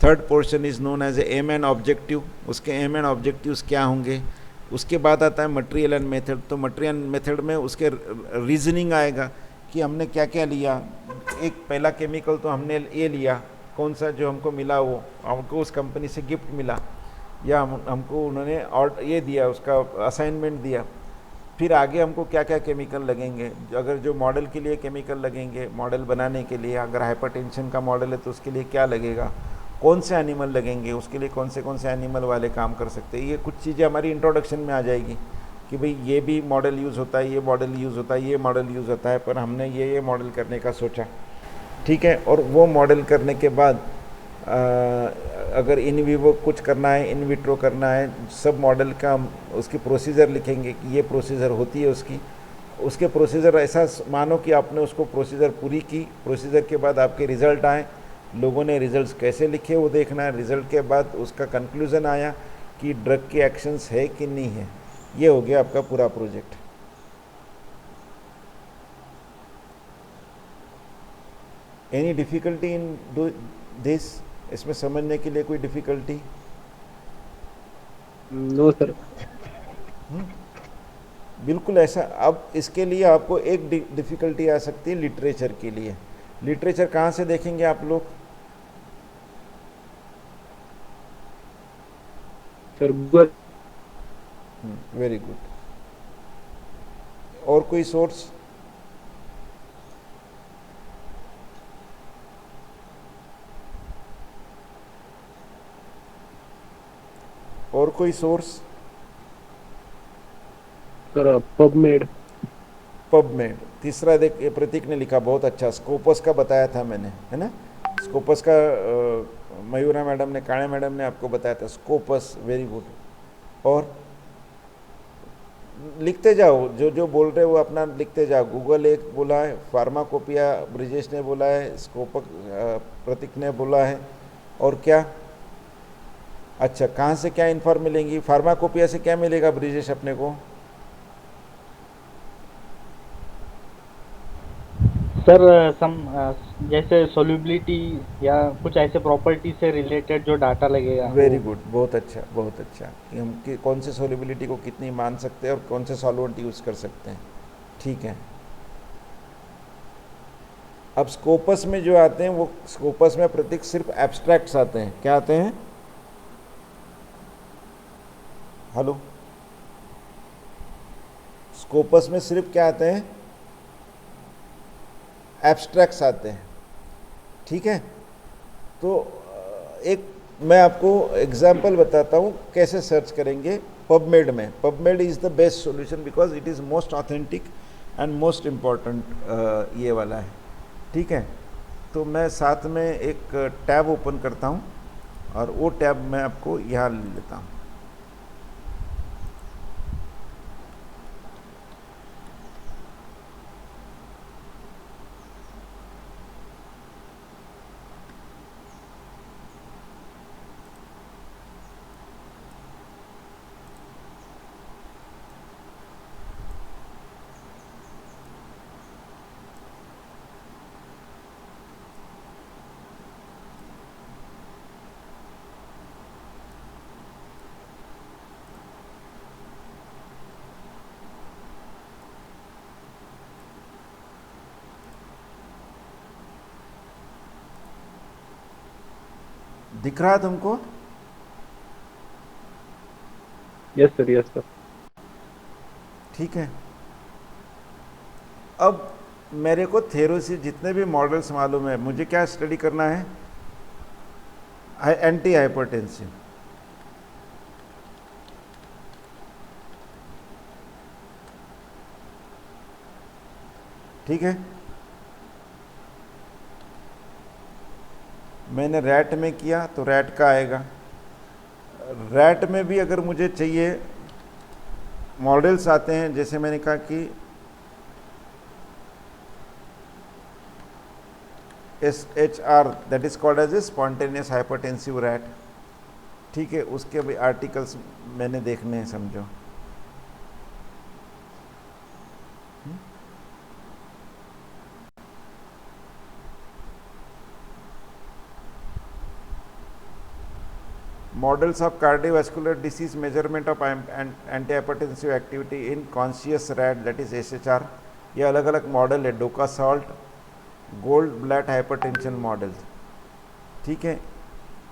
third portion is known as aim and objective, उसके एम एंड ऑब्जेक्टिव्स क्या होंगे। उसके बाद आता है मटेरियल एंड मेथड। तो मटेरियल मेथड में उसके रीजनिंग आएगा कि हमने क्या क्या लिया। एक पहला केमिकल तो हमने ये लिया, कौन सा जो हमको मिला वो हमको उस कंपनी से गिफ्ट मिला, या हमको उन्होंने और ये दिया, उसका असाइनमेंट दिया। फिर आगे हमको क्या क्या केमिकल लगेंगे, अगर जो मॉडल के लिए केमिकल लगेंगे, मॉडल बनाने के लिए, अगर हाइपरटेंशन का मॉडल है तो उसके लिए क्या लगेगा, कौन से एनिमल लगेंगे, उसके लिए कौन से एनिमल वाले काम कर सकते हैं। ये कुछ चीज़ें हमारी इंट्रोडक्शन में आ जाएगी कि भाई ये भी मॉडल यूज़ होता है, ये मॉडल यूज़ होता है, ये मॉडल यूज़ होता है, पर हमने ये मॉडल करने का सोचा। ठीक है, और वो मॉडल करने के बाद अगर इन विवो कुछ करना है, इन विट्रो करना है, सब मॉडल का उसकी प्रोसीजर लिखेंगे कि ये प्रोसीजर होती है उसकी, उसके प्रोसीजर ऐसा मानो कि आपने उसको प्रोसीजर पूरी की, प्रोसीजर के बाद आपके रिज़ल्ट आए, लोगों ने रिजल्ट्स कैसे लिखे वो देखना है, रिज़ल्ट के बाद उसका कंक्लूज़न आया कि ड्रग के एक्शंस है कि नहीं है। ये हो गया आपका पूरा project. Any difficulty in this? इसमें समझने के लिए कोई डिफ़िकल्टी? No sir. बिल्कुल ऐसा। अब इसके लिए आपको एक डिफ़िकल्टी आ सकती है लिटरेचर के लिए। लिटरेचर कहाँ से देखेंगे आप लोग? Sir Google. Very good. और कोई सोर्स? और कोई सोर्स? Sir PubMed. पबमेड। तीसरा देख, ये प्रतीक ने लिखा, बहुत अच्छा। स्कोपस का बताया था मैंने, है ना? स्कोपस का मयूरा मैडम ने, काणे मैडम ने आपको बताया था। Scopus, very good. और लिखते जाओ, जो जो बोल रहे हो वो अपना लिखते जाओ। गूगल एक बोला है, फार्माकोपिया ब्रिजेश ने बोला है, स्कोपक प्रतीक ने बोला है, और क्या? अच्छा, कहाँ से क्या इन्फॉर्म मिलेंगी? फार्माकोपिया से क्या मिलेगा ब्रिजेश अपने को? सर सम जैसे सोल्यूबिलिटी या कुछ ऐसे प्रॉपर्टी से रिलेटेड जो डाटा लगेगा वेरी गुड, बहुत अच्छा, बहुत अच्छा। कि हम कौन से सोल्युबिलिटी को कितनी मान सकते हैं और कौन से सॉल्वेंट यूज़ कर सकते हैं। ठीक है। अब स्कोपस में जो आते हैं, वो स्कोपस में प्रतीक सिर्फ एब्स्ट्रैक्ट्स आते हैं। क्या आते हैं? हेलो, स्कोपस में सिर्फ क्या आते हैं? एब्स्ट्रैक्ट्स आते हैं। ठीक है। तो एक मैं आपको एग्जाम्पल बताता हूँ कैसे सर्च करेंगे पबमेड में। PubMed is the best solution because it is most authentic and most important ये वाला है। ठीक है। तो मैं साथ में एक टैब ओपन करता हूँ और वो टैब मैं आपको यहाँ ले लेता हूँ। दिख रहा है तुमको? Yes sir, yes sir. ठीक है। अब मेरे को थेरो से जितने भी मॉडल्स मालूम है, मुझे क्या स्टडी करना है? Anti hypertensive. ठीक है। मैंने रैट में किया तो रैट का आएगा। रैट में भी अगर मुझे चाहिए, मॉडल्स आते हैं, जैसे मैंने कहा कि SHR, that is called as a spontaneous hypertensive rat. ठीक है। उसके भी आर्टिकल्स मैंने देखने हैं, समझो। Models of cardiovascular disease measurement of anti hypertensive activity in conscious rat, that is SHR। ये अलग अलग मॉडल है, DOCA salt, Goldblatt hypertension model. ठीक है।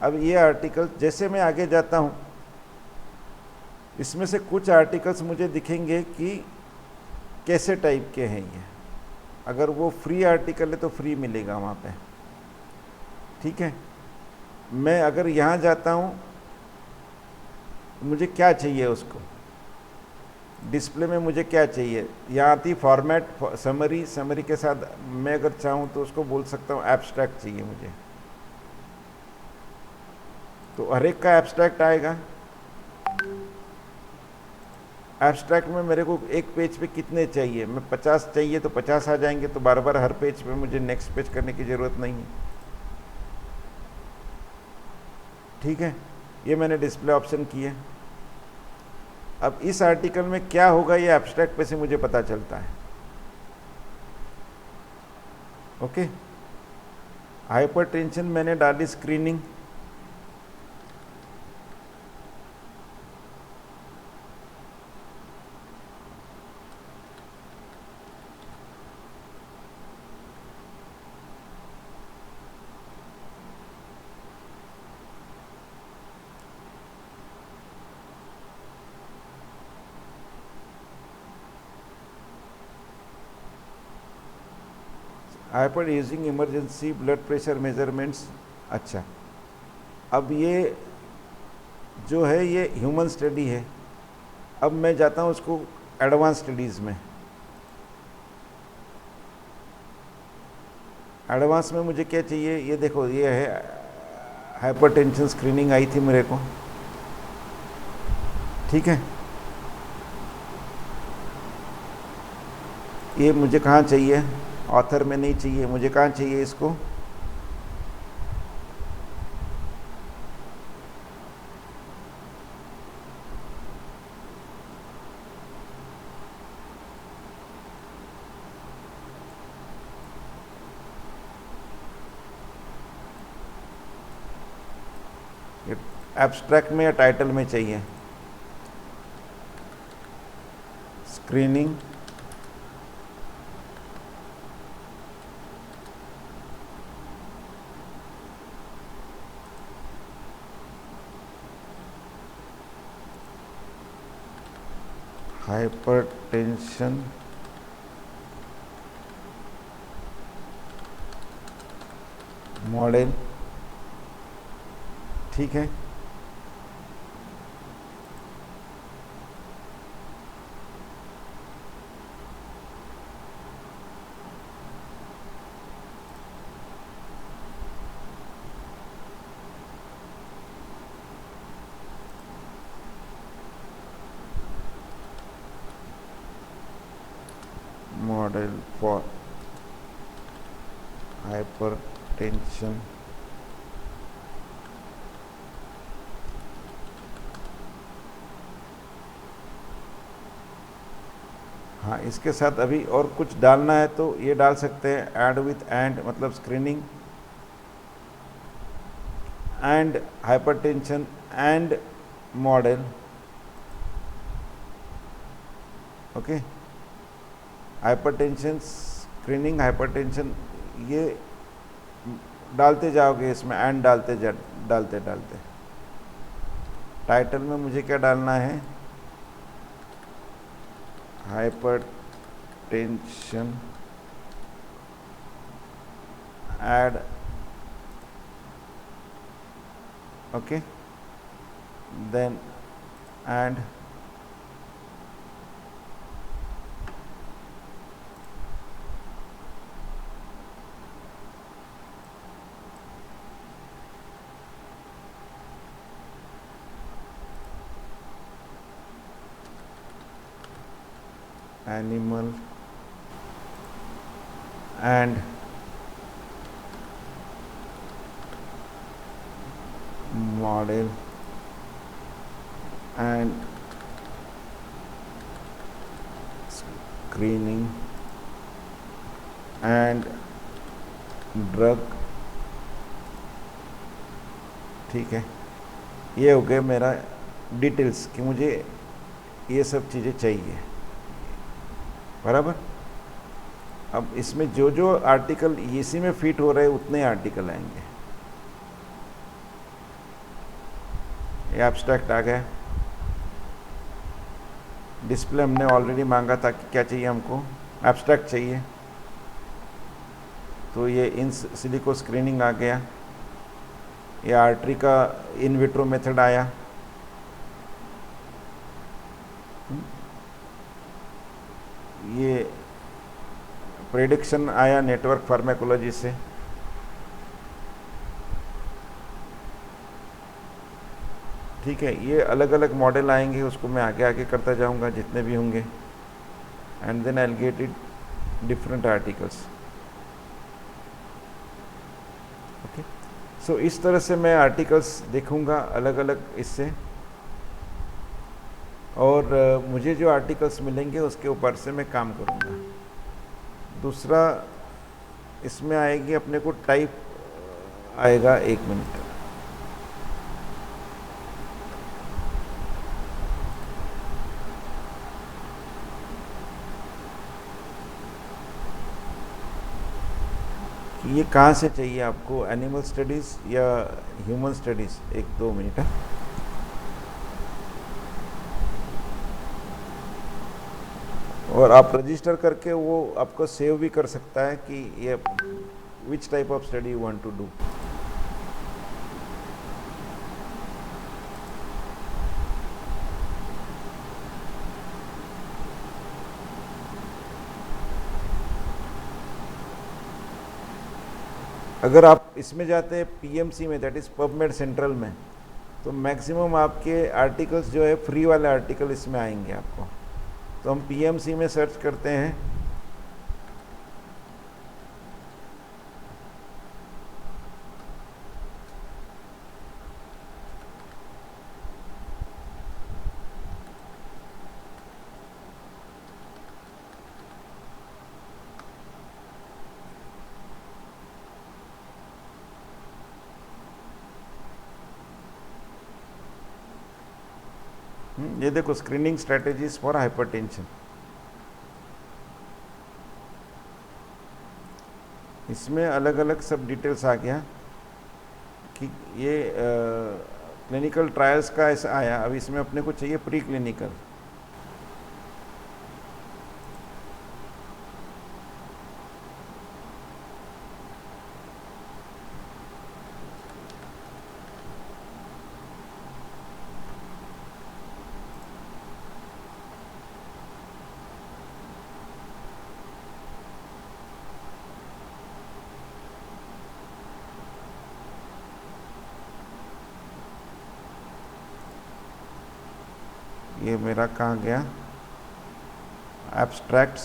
अब ये आर्टिकल, जैसे मैं आगे जाता हूँ, इसमें से कुछ आर्टिकल्स मुझे दिखेंगे कि कैसे टाइप के हैं ये। अगर वो फ्री आर्टिकल है तो फ्री मिलेगा वहाँ पे। ठीक है। मैं अगर यहाँ जाता हूँ, मुझे क्या चाहिए उसको, डिस्प्ले में मुझे क्या चाहिए, यहाँ आती फॉर्मेट समरी। समरी के साथ मैं अगर चाहूँ तो उसको बोल सकता हूँ एब्स्ट्रैक्ट चाहिए मुझे, तो हर एक का एब्स्ट्रैक्ट आएगा। एब्स्ट्रैक्ट में मेरे को एक पेज पे कितने चाहिए, मैं 50 चाहिए तो 50 आ जाएंगे, तो बार बार हर पेज पे मुझे नेक्स्ट पेज करने की ज़रूरत नहीं है। ठीक है, ये मैंने डिस्प्ले ऑप्शन किए। अब इस आर्टिकल में क्या होगा ये एब्स्ट्रैक्ट पे से मुझे पता चलता है। ओके, हाइपरटेंशन मैंने डाली screening, hyper using emergency blood pressure measurements. अच्छा, अब ये जो है ये ह्यूमन स्टडी है। अब मैं जाता हूँ उसको एडवांस स्टडीज़ में। एडवांस में मुझे क्या चाहिए, ये देखो, ये है हाइपरटेंशन स्क्रीनिंग आई थी मेरे को। ठीक है, ये मुझे कहाँ चाहिए, ऑथर में नहीं चाहिए, मुझे कहाँ चाहिए इसको, एब्स्ट्रैक्ट में या टाइटल में चाहिए। Screening hypertension model. ठीक है, मॉडल फॉर हाइपरटेंशन हाँ, इसके साथ अभी और कुछ डालना है तो ये डाल सकते हैं, ऐड विथ एंड, मतलब screening and hypertension and model. Okay, hypertension screening hypertension, ये डालते जाओगे इसमें, एंड डालते डालते डालते। टाइटल में मुझे क्या डालना है, hypertension add. Okay, then and animal and model and screening and drug। ठीक है, ये हो गया मेरा डिटेल्स कि मुझे ये सब चीज़ें चाहिए, बराबर। अब इसमें जो जो आर्टिकल इसी में फिट हो रहे हैं उतने आर्टिकल आएंगे। ये एब्स्ट्रैक्ट आ गया। डिस्प्ले हमने ऑलरेडी मांगा था कि क्या चाहिए हमको, एब्स्ट्रैक्ट चाहिए, तो ये इन सिलिको स्क्रीनिंग आ गया। ये आर्टरी का इन विट्रो मेथड आया। ये प्रेडिक्शन आया नेटवर्क फार्माकोलॉजी से। ठीक है, ये अलग अलग मॉडल आएंगे, उसको मैं आगे आगे करता जाऊंगा जितने भी होंगे, and then I will get it different articles. Okay, so इस तरह से मैं आर्टिकल्स देखूंगा अलग अलग इससे, और मुझे जो आर्टिकल्स मिलेंगे उसके ऊपर से मैं काम करूंगा। दूसरा इसमें आएगी अपने को टाइप आएगा, 1 मिनट। कि ये कहाँ से चाहिए आपको, एनिमल स्टडीज़ या ह्यूमन स्टडीज़? 1-2 मिनट। और आप रजिस्टर करके वो आपको सेव भी कर सकता है कि ये which type of study you want to do. अगर आप इसमें जाते हैं पीएमसी में, दैट इज़ पबमेड सेंट्रल में, तो मैक्सिमम आपके आर्टिकल्स जो है फ्री वाले आर्टिकल इसमें आएंगे आपको। तो हम पीएमसी में सर्च करते हैं, ये देखो स्क्रीनिंग स्ट्रेटेजीज फॉर हाइपरटेंशन। इसमें अलग अलग सब डिटेल्स आ गया कि ये क्लिनिकल ट्रायल्स का ऐसा आया। अब इसमें अपने को चाहिए प्री क्लिनिकल। ये मेरा कहाँ गया, एब्स्ट्रैक्ट्स,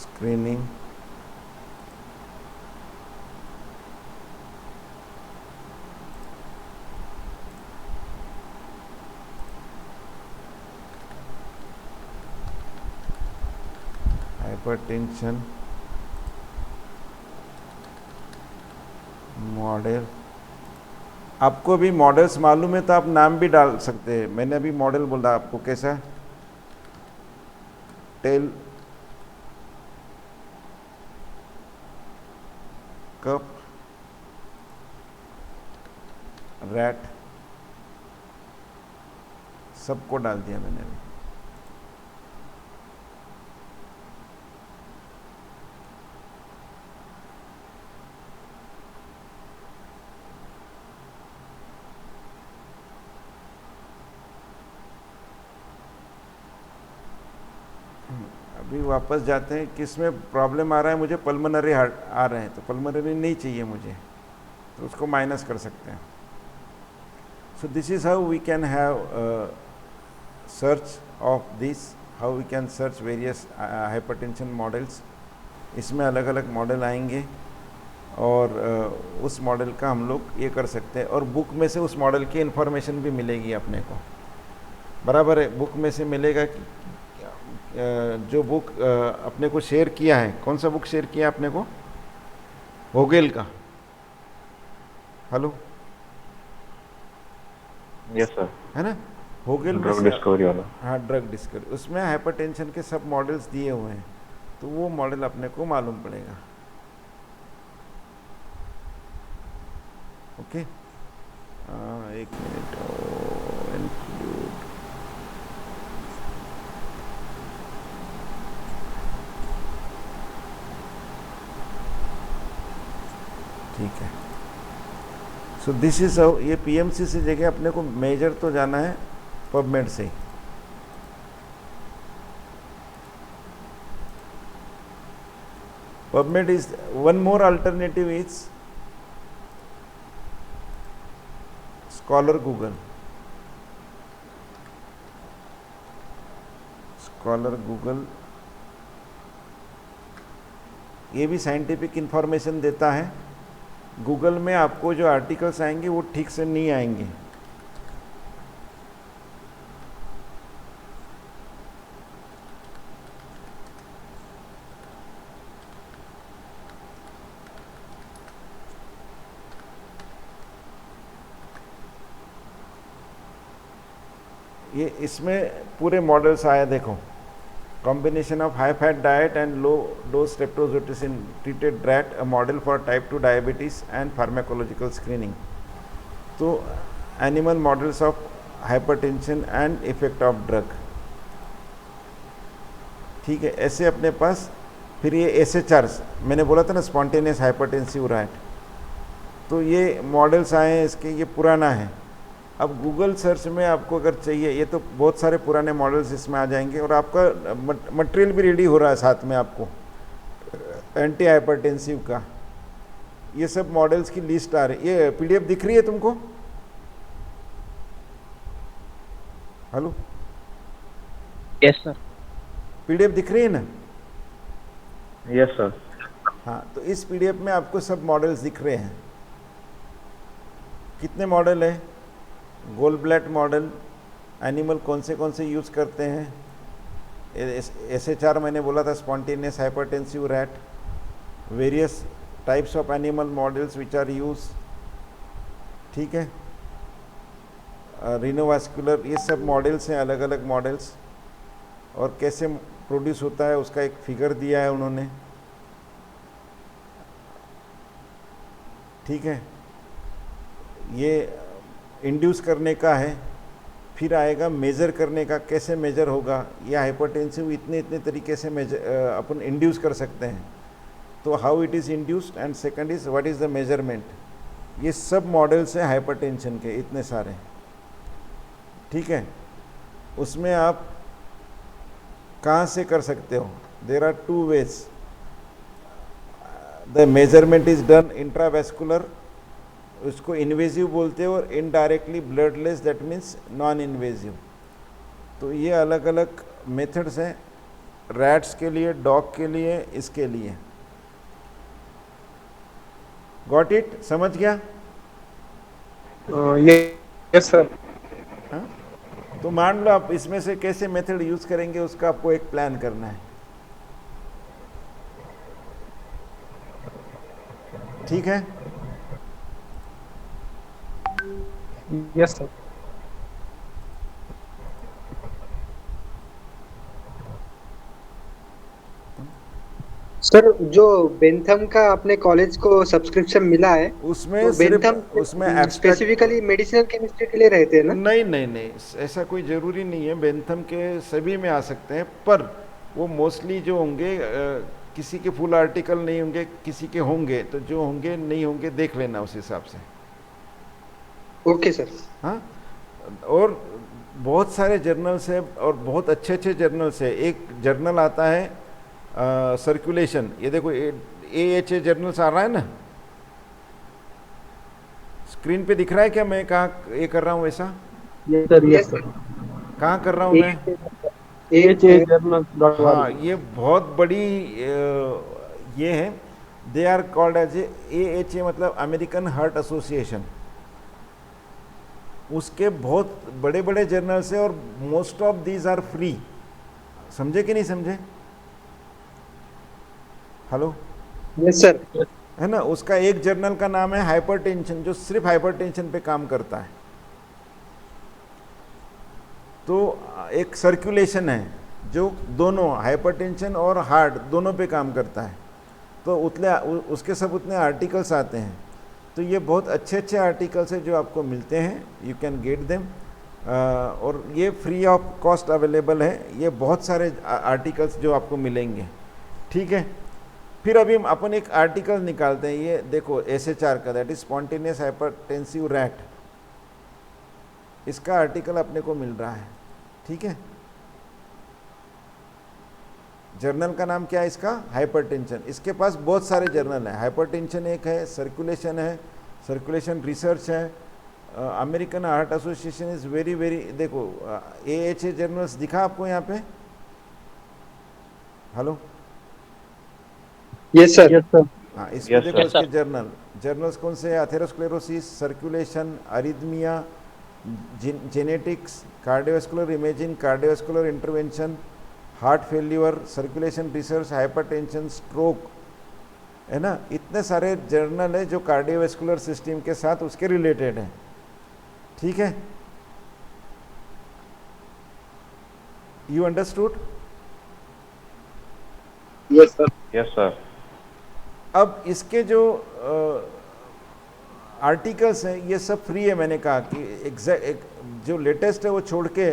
स्क्रीनिंग, हाइपरटेंशन मॉडल। आपको भी मॉडल्स मालूम है तो आप नाम भी डाल सकते हैं। मैंने अभी मॉडल बोला आपको, कैसा टेल कप रैट सबको डाल दिया मैंने अभी। अभी वापस जाते हैं, किस में प्रॉब्लम आ रहा है मुझे, पल्मोनरी हार्ट आ रहे हैं, तो पल्मोनरी नहीं चाहिए मुझे, तो उसको माइनस कर सकते हैं। So this is how we can have search of this, how we can search various hypertension models. इसमें अलग अलग मॉडल आएंगे और उस मॉडल का हम लोग ये कर सकते हैं, और बुक में से उस मॉडल की इंफॉर्मेशन भी मिलेगी अपने को, बराबर है। बुक में से मिलेगा कि जो बुक अपने को शेयर किया है, कौन सा बुक शेयर किया आपने को, वोगेल का, हेलो, यस सर, है ना, वोगेल में ड्रग से, डिस्कवरी वाला। हाँ ड्रग डिस्कवरी, उसमें हाइपरटेंशन के सब मॉडल्स दिए हुए हैं, तो वो मॉडल अपने को मालूम पड़ेगा। ओके, 1 मिनट, इंक्लूड, ठीक है। सो दिस इज हाउ, ये पीएमसी से जगह अपने को मेजर तो जाना है पबमेड से ही। PubMed is one more alternative is Scholar Google. Scholar Google ये भी साइंटिफिक इंफॉर्मेशन देता है. गूगल में आपको जो आर्टिकल्स आएंगे वो ठीक से नहीं आएंगे. ये इसमें पूरे मॉडल्स आए देखो. Combination of high fat diet and low dose streptozotocin treated rat, a model for type 2 diabetes and pharmacological screening. तो animal models of hypertension and effect of drug. ठीक है, ऐसे अपने पास. फिर ये SHRs मैंने बोला था ना, स्पॉन्टेनियस हाइपरटेंसिव रैट, तो ये मॉडल्स आए हैं इसके, ये पुराना है. अब गूगल सर्च में आपको अगर चाहिए, ये तो बहुत सारे पुराने मॉडल्स इसमें आ जाएंगे और आपका मटेरियल भी रेडी हो रहा है साथ में आपको एंटी हाइपरटेंसिव का. ये सब मॉडल्स की लिस्ट आ रही है. ये PDF दिख रही है तुमको? Hello, yes sir. PDF दिख रही है ना? Yes sir. हाँ, तो इस PDF में आपको सब मॉडल्स दिख रहे हैं. कितने मॉडल है? गोल्डब्लैट मॉडल. एनिमल कौन से यूज़ करते हैं? SHR मैंने बोला था, spontaneous hypertensive rat. Various types of animal models which are use. ठीक है, रिनोवास्कुलर, ये सब मॉडल्स हैं, अलग अलग मॉडल्स. और कैसे प्रोड्यूस होता है उसका एक फिगर दिया है उन्होंने. ठीक है, ये इंड्यूस करने का है. फिर आएगा मेज़र करने का, कैसे मेज़र होगा. ये हाइपरटेंसिव इतने तरीके से अपन इंड्यूस कर सकते हैं. तो how it is induced, and second is what is the measurement. ये सब मॉडल्स हैं हाइपरटेंशन के, इतने सारे. ठीक है, उसमें आप कहाँ से कर सकते हो? There are 2 ways. The measurement is done intravascular, उसको इन्वेजिव बोलते हैं, और indirectly bloodless, that means non invasive. तो ये अलग अलग मेथड्स हैं रैट्स के लिए, डॉग के लिए, इसके लिए. Got it? समझ गया? Yes sir. हाँ, तो मान लो आप इसमें से कैसे मेथड यूज करेंगे उसका आपको एक प्लान करना है. ठीक है, यस सर. सर, जो बेंथम का अपने कॉलेज को सब्सक्रिप्शन मिला है, उसमें तो सिर्फ बेंथम उसमें एब्स्ट्रैक्ट. स्पेसिफिकली मेडिसिनल केमिस्ट्री के लिए रहते हैं ना? नहीं, ऐसा कोई ज़रूरी नहीं है. बेंथम के सभी में आ सकते हैं, पर वो मोस्टली जो होंगे किसी के फुल आर्टिकल नहीं होंगे, किसी के होंगे, तो जो होंगे नहीं होंगे देख लेना उस हिसाब से. Okay sir. हाँ, और बहुत सारे जर्नल्स हैं और बहुत अच्छे जर्नल्स हैं. एक जर्नल आता है सर्कुलेशन, ये देखो AHA जर्नल्स आ रहा है ना, स्क्रीन पे दिख रहा है क्या? मैं कहाँ ये कर रहा हूँ ऐसा? Yes sir. Yes sir. कहाँ कर रहा हूँ मैं? हाँ, ये बहुत बड़ी ये है. They are called as AHA, मतलब अमेरिकन हार्ट एसोसिएशन. उसके बहुत बड़े बड़े जर्नल्स हैं और most of these are free. समझे कि नहीं समझे? Hello, yes sir. है ना. उसका एक जर्नल का नाम है हाइपरटेंशन, जो सिर्फ हाइपरटेंशन पे काम करता है. तो एक सर्कुलेशन है जो दोनों हाइपरटेंशन और हार्ट दोनों पे काम करता है. तो उसके सब उतने आर्टिकल्स आते हैं. तो ये बहुत अच्छे आर्टिकल्स हैं जो आपको मिलते हैं. यू कैन गेट देम, और ये फ्री ऑफ कॉस्ट अवेलेबल है. ये बहुत सारे आर्टिकल्स जो आपको मिलेंगे. ठीक है, फिर अभी हम अपन एक आर्टिकल निकालते हैं. ये देखो SHR का, that is spontaneous hypertensive rat. इसका आर्टिकल अपने को मिल रहा है. ठीक है, जर्नल का नाम क्या है इसका? हाइपरटेंशन। इसके पास बहुत सारे जर्नल हैं, हाइपरटेंशन एक है, सर्कुलेशन है, सर्कुलेशन रिसर्च है, American heart association is very very, देखो AHA जर्नल्स दिखा आपको यहाँ पे? Hello, yes sir. Yes sir. हाँ इसमें Yes, देखो sir. इसके जर्नल्स कौन से हैं? Atherosclerosis, circulation, arrhythmia, genetics, cardiovascular imaging, cardiovascular intervention, heart failure, circulation research, hypertension, stroke, है ना। इतने सारे जर्नल है जो कार्डियोवास्कुलर सिस्टम के साथ उसके रिलेटेड है, ठीक है। You understood? Yes sir. Yes, sir. अब इसके जो आर्टिकल्स हैं ये सब फ्री है। मैंने कहा कि एक जो लेटेस्ट है वो छोड़ के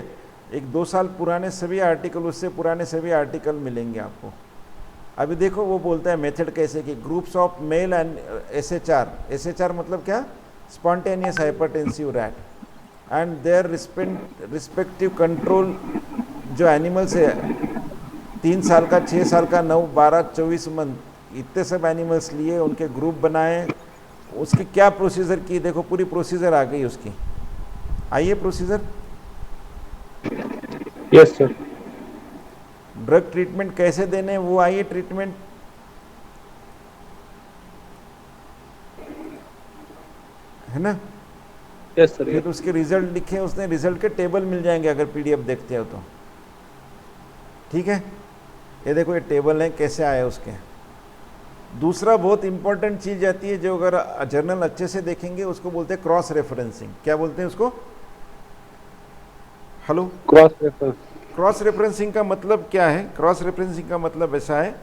एक 2 साल पुराने सभी आर्टिकल, उससे पुराने सभी आर्टिकल मिलेंगे आपको। अभी देखो वो बोलता है मेथड कैसे कि groups of male and SHR मतलब क्या? Spontaneous hypertensive rat and their respective control. जो एनिमल्स है 3 साल का, 6 साल का, 9, 12, 24 मंथ, इतने सब एनिमल्स लिए, उनके ग्रुप बनाए, उसकी क्या प्रोसीजर की, देखो पूरी प्रोसीजर आ गई उसकी। आइए procedure. Yes sir. Drug treatment कैसे देने वो आइए, ट्रीटमेंट है ना। Yes sir. फिर उसके रिजल्ट लिखे उसने, रिजल्ट के टेबल मिल जाएंगे अगर PDF देखते हो तो, ठीक है। ये देखो ये टेबल है कैसे आए उसके। दूसरा बहुत इंपॉर्टेंट चीज आती है जो अगर जर्नल अच्छे से देखेंगे उसको बोलते हैं क्रॉस रेफरेंसिंग। क्या बोलते हैं उसको? Hello, cross reference. Cross referencing का मतलब क्या है? क्रॉस रेफरेंसिंग का मतलब ऐसा है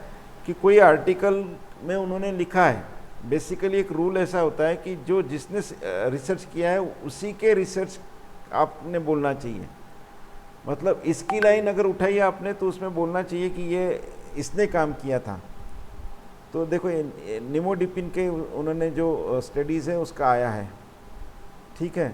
कि कोई आर्टिकल में उन्होंने लिखा है, बेसिकली एक रूल ऐसा होता है कि जो जिसने रिसर्च किया है उसी के रिसर्च आपने बोलना चाहिए। मतलब इसकी लाइन अगर उठाई आपने तो उसमें बोलना चाहिए कि ये इसने काम किया था। तो देखो निमोडिपिन के उन्होंने जो स्टडीज़ है उसका आया है, ठीक है,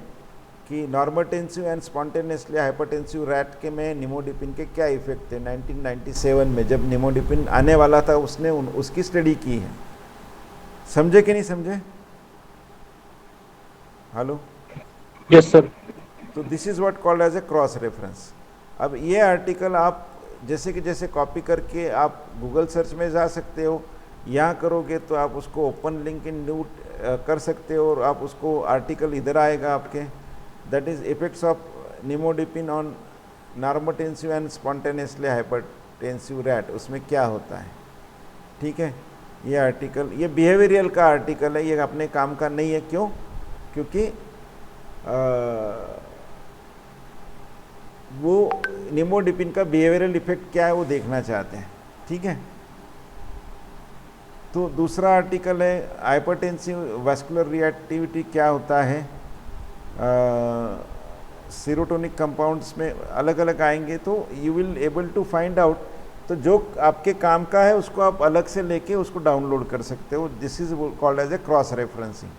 कि नॉर्मोटेंसिव एंड स्पॉन्टेनियसली हाइपरटेंसिव रैट के में निमोडिपिन के क्या इफेक्ट थे 1997 में, जब निमोडिपिन आने वाला था उसने उसकी स्टडी की है। समझे कि नहीं समझे? Hello, yes sir. तो this is what called as a cross reference. अब ये आर्टिकल आप जैसे कि जैसे कॉपी करके आप गूगल सर्च में जा सकते हो, यहाँ करोगे तो आप उसको ओपन लिंक इन न्यू कर सकते हो और आप उसको आर्टिकल इधर आएगा आपके, that is effects of nimodipine on normotensive and spontaneously hypertensive rat, उसमें क्या होता है, ठीक है। ये आर्टिकल, ये बिहेवियरल का आर्टिकल है, ये अपने काम का नहीं है। क्यों? क्योंकि वो निमोडिपिन का बिहेवियरल इफेक्ट क्या है वो देखना चाहते हैं, ठीक है। तो दूसरा आर्टिकल है हाइपरटेंसिव वास्कुलर रिएक्टिविटी क्या होता है। सीरोटोनिक कंपाउंड्स में अलग अलग आएंगे तो you will able to find out. तो जो आपके काम का है उसको आप अलग से लेके उसको डाउनलोड कर सकते हो। This is called as a cross referencing.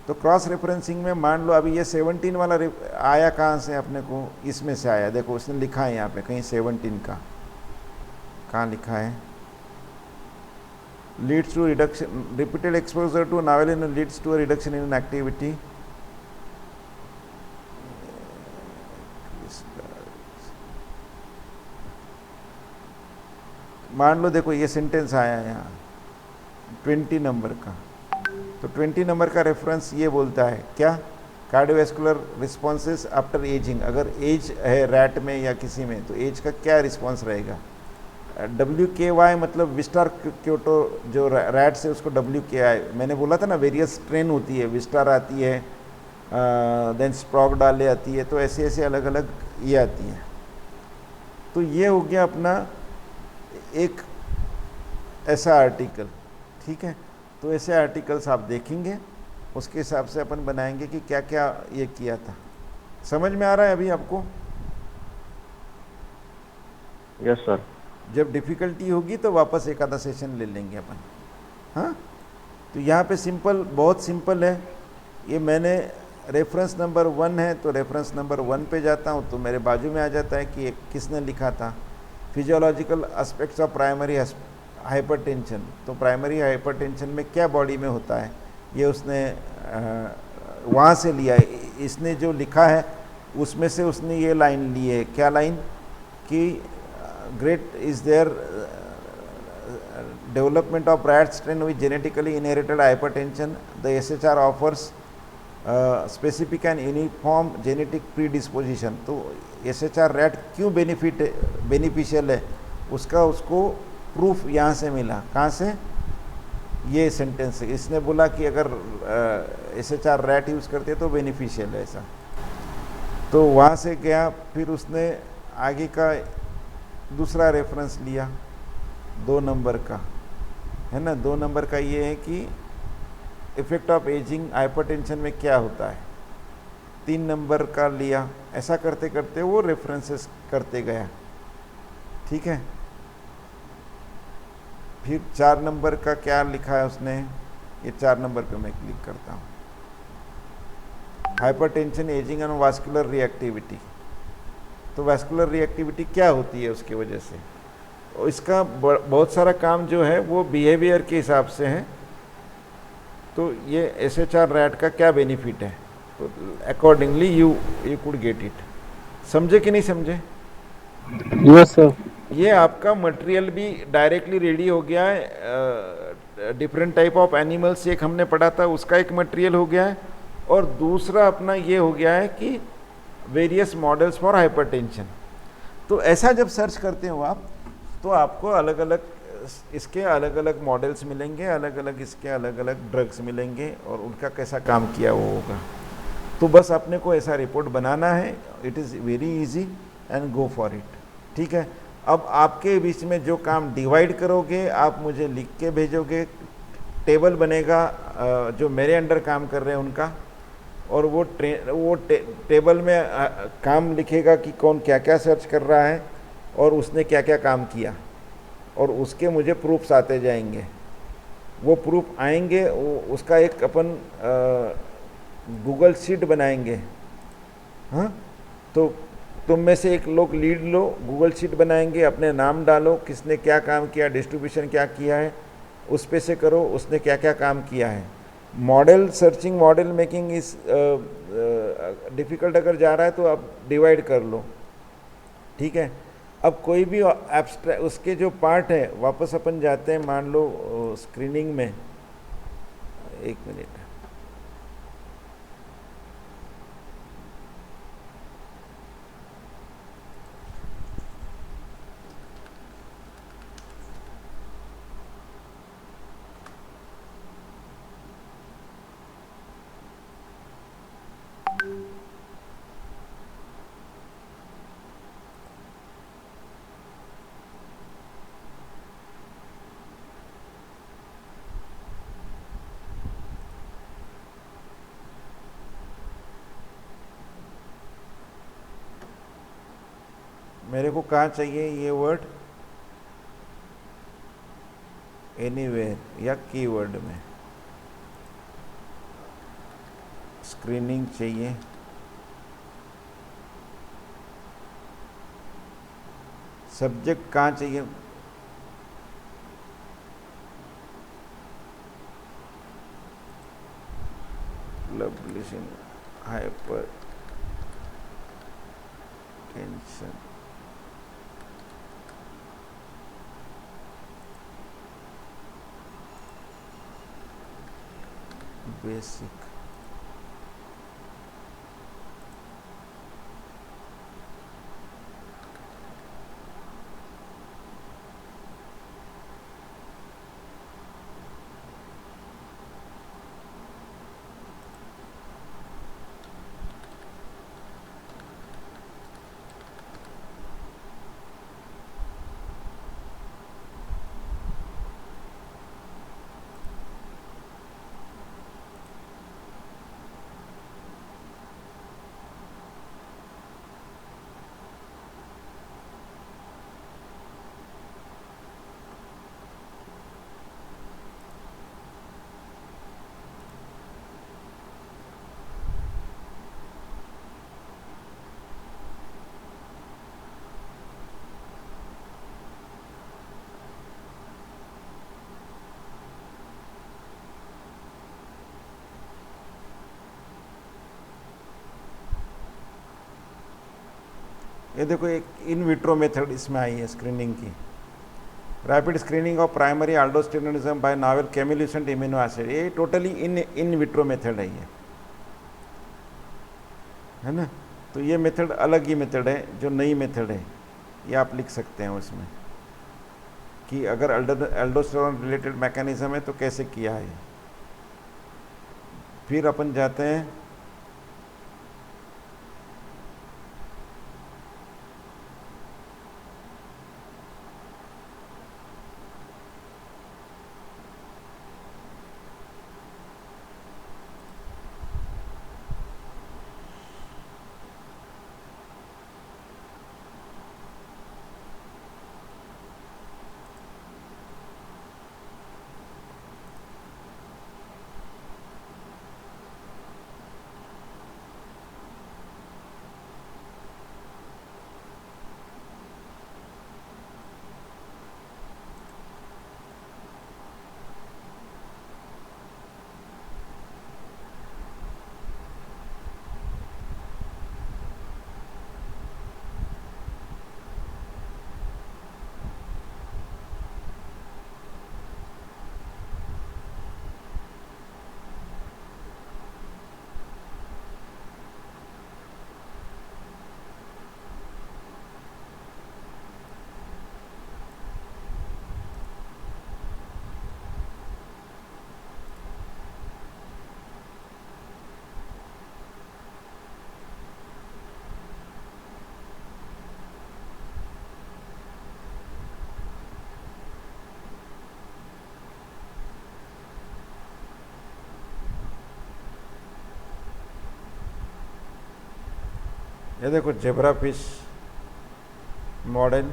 तो क्रॉस रेफरेंसिंग में मान लो अभी ये 17 वाला आया कहाँ से अपने को? इसमें से आया। देखो उसने लिखा है यहाँ पे कहीं 17 का, कहाँ लिखा है? Leads to reduction, repeated exposure to navelin leads to a reduction in activity. मान लो देखो ये सेंटेंस आया है यहाँ 20 नंबर का, तो 20 नंबर का रेफरेंस ये बोलता है क्या? Cardiovascular responses after ageing. अगर एज है रैट में या किसी में तो एज का क्या रिस्पॉन्स रहेगा? WKY मतलब विस्टार क्योटो, जो रैट्स है उसको WKI। मैंने बोला था ना वेरियस स्ट्रेन होती है, विस्टार आती है, देन स्प्रॉग डाले आती है, तो ऐसे ऐसे अलग अलग ये आती है। तो ये हो गया अपना एक ऐसा आर्टिकल, ठीक है। तो ऐसे आर्टिकल्स आप देखेंगे, उसके हिसाब से अपन बनाएंगे कि क्या क्या ये किया था। समझ में आ रहा है अभी आपको? Yes sir. जब डिफ़िकल्टी होगी तो वापस एक आधा सेशन ले लेंगे अपन, हाँ। तो यहाँ पे सिंपल, बहुत सिंपल है ये। मैंने रेफरेंस नंबर 1 है तो रेफरेंस नंबर 1 पे जाता हूँ तो मेरे बाजू में आ जाता है कि किसने लिखा था। Physiological aspects of primary hypertension, तो प्राइमरी हाइपरटेंशन में क्या बॉडी में होता है, ये उसने वहाँ से लिया है। इसने जो लिखा है उसमें से उसने ये लाइन ली है, क्या लाइन, कि great is there development of Pratt strain with genetically inherited hypertension, the SHR offers specific and uniform genetic predisposition। तो SHR रैट क्यों बेनिफिशियल है उसका उसको प्रूफ यहाँ से मिला। कहाँ से, ये सेंटेंस है। इसने बोला कि अगर SHR रैट यूज़ करते तो बेनिफिशियल है ऐसा, तो वहाँ से गया। फिर उसने आगे का दूसरा रेफरेंस लिया 2 नंबर का, है ना। 2 नंबर का ये है कि इफेक्ट ऑफ एजिंग हाइपरटेंशन में क्या होता है। 3 नंबर का लिया। ऐसा करते करते वो रेफरेंसेस करते गया, ठीक है। फिर 4 नंबर का क्या लिखा है उसने, ये 4 नंबर पे मैं क्लिक करता हूँ। Hypertension, ageing and vascular reactivity. तो वास्कुलर रिएक्टिविटी क्या होती है उसकी वजह से, और इसका बहुत सारा काम जो है वो बिहेवियर के हिसाब से है। तो ये SHR रैट का क्या बेनिफिट है, तो accordingly you could get it. समझे कि नहीं समझे? Yes sir. ये आपका मटेरियल भी डायरेक्टली रेडी हो गया है। डिफरेंट टाइप ऑफ एनिमल्स एक हमने पढ़ा था, उसका एक मटेरियल हो गया है, और दूसरा अपना ये हो गया है कि वेरियस मॉडल्स फॉर हाइपरटेंशन। तो ऐसा जब सर्च करते हो आप, तो आपको अलग अलग इसके अलग अलग मॉडल्स मिलेंगे, अलग अलग इसके अलग अलग ड्रग्स मिलेंगे, और उनका कैसा काम किया वो होगा। तो बस अपने को ऐसा रिपोर्ट बनाना है। It is very easy and go for it, ठीक है। अब आपके बीच में जो काम डिवाइड करोगे, आप मुझे लिख के भेजोगे, टेबल बनेगा जो मेरे अंडर काम कर रहे हैं उनका, और वो टेबल में काम लिखेगा कि कौन क्या क्या सर्च कर रहा है और उसने क्या क्या काम किया, और उसके मुझे प्रूफ्स आते जाएंगे। वो प्रूफ आएंगे, उसका एक अपन गूगल शीट बनाएंगे। हाँ, तो तुम में से एक लोग लीड लो, गूगल शीट बनाएंगे, अपने नाम डालो, किसने क्या काम किया, डिस्ट्रीब्यूशन क्या किया है, उस पे से करो उसने क्या क्या काम किया है। मॉडल सर्चिंग, मॉडल मेकिंग इस डिफ़िकल्ट अगर जा रहा है तो आप डिवाइड कर लो, ठीक है। अब कोई भी एब्स्ट्रैक्ट उसके जो पार्ट है, वापस अपन जाते हैं, मान लो स्क्रीनिंग में, 1 मिनट, मेरे को कहाँ चाहिए ये वर्ड, एनीवेयर या कीवर्ड में स्क्रीनिंग चाहिए। सब्जेक्ट कहाँ चाहिए, पब्लिशिंग हाइपर टेंशन, बेसिक, ये देखो एक इन विट्रो मेथड इसमें आई है स्क्रीनिंग की, rapid screening of primary aldosteronism by novel chemiluminescent immunoassay, ये टोटली इन विट्रो मेथड है ये, है ना। तो ये मेथड अलग ही मेथड है, जो नई मेथड है ये आप लिख सकते हैं उसमें कि अगर अल्डोस्टेरोन रिलेटेड मैकेनिज्म है तो कैसे किया है। फिर अपन जाते हैं ये देखो जेब्रा फिश मॉडल,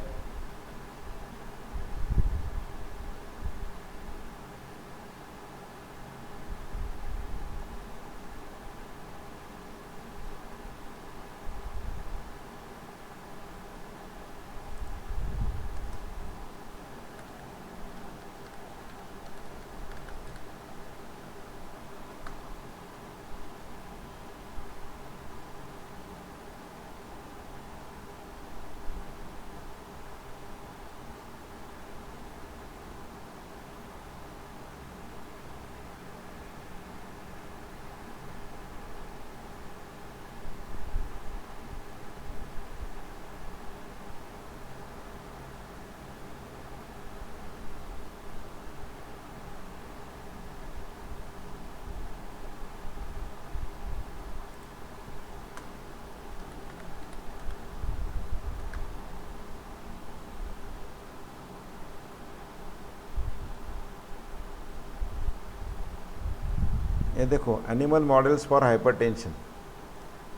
ये देखो एनिमल मॉडल्स फॉर हाइपरटेंशन,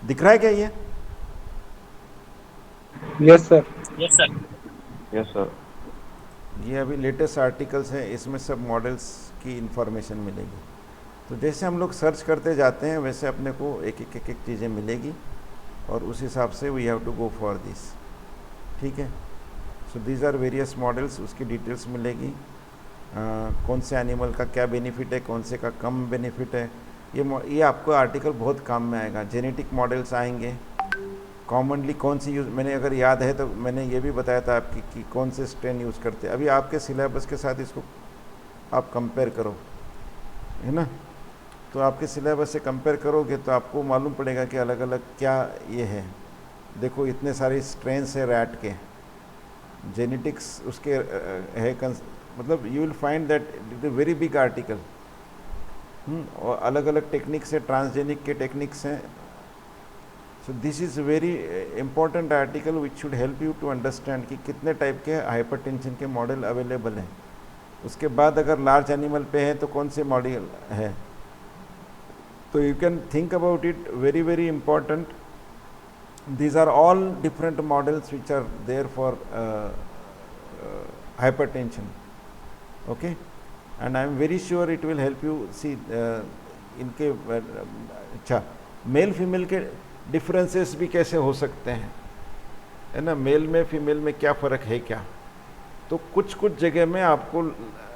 दिख रहा है क्या ये? Yes sir. Yes sir. ये अभी लेटेस्ट आर्टिकल्स हैं, इसमें सब मॉडल्स की इंफॉर्मेशन मिलेगी। तो जैसे हम लोग सर्च करते जाते हैं वैसे अपने को एक एक चीज़ें मिलेगी और उस हिसाब से we have to go for this, ठीक है। So these are various models, उसकी डिटेल्स मिलेगी, कौन से एनिमल का क्या बेनिफिट है, कौन से का कम बेनिफिट है। ये आपको आर्टिकल बहुत काम में आएगा। जेनेटिक मॉडल्स आएंगे, कॉमनली कौन सी यूज़, मैंने अगर याद है तो मैंने ये भी बताया था आपकी कि कौन से स्ट्रेन यूज़ करते हैं। अभी आपके सिलेबस के साथ इसको आप कंपेयर करो, है ना। तो आपके सिलेबस से कंपेयर करोगे तो आपको मालूम पड़ेगा कि अलग अलग क्या ये है। देखो इतने सारे स्ट्रेन्स है रैट के, जेनेटिक्स उसके है, मतलब you will find that it is very big article. और अलग अलग टेक्निक्स है, ट्रांसजेनिक के टेक्निक्स हैं। So this is very important article which should help you to understand कि कितने टाइप के हाइपरटेंशन के मॉडल अवेलेबल हैं। उसके बाद अगर लार्ज एनिमल पे है तो कौन से मॉडल है, तो you can think about it, very very important. these are all different models which are there for hypertension, okay, and I am very sure it will help you see इनके अच्छा मेल फीमेल के डिफरेंसेस भी कैसे हो सकते हैं, है ना, मेल में फीमेल में क्या फ़र्क है क्या। तो कुछ कुछ जगह में आपको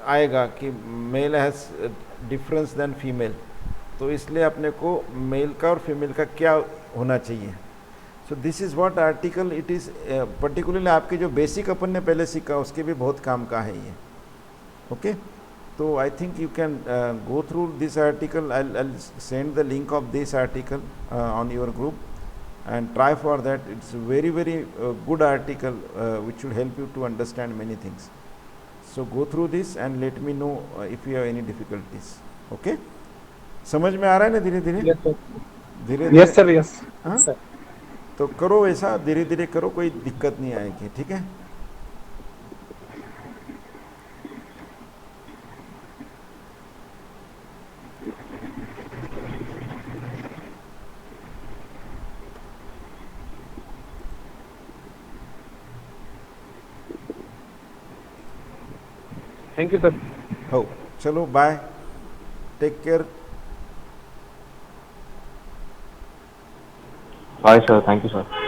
आएगा कि male has difference then female, तो इसलिए अपने को मेल का और फीमेल का क्या होना चाहिए। सो this is what article it is particularly आपके जो बेसिक अपन ने पहले सीखा उसके भी बहुत काम का है ये. ओके तो I think you can go through this article. I'll send the link of this article on your group and try for that. It's a very good article which will help you to understand many things. So go through this and let me know if you have any difficulties. Okay, समझ में आ रहा है ना धीरे धीरे Yes, sir. धीरे Yes, sir. Yes. हाँ Sir. तो करो ऐसा धीरे धीरे करो, कोई दिक्कत नहीं आएगी. ठीक है. Thank you, sir. हो चलो bye, take care. Bye, sir. Thank you, sir.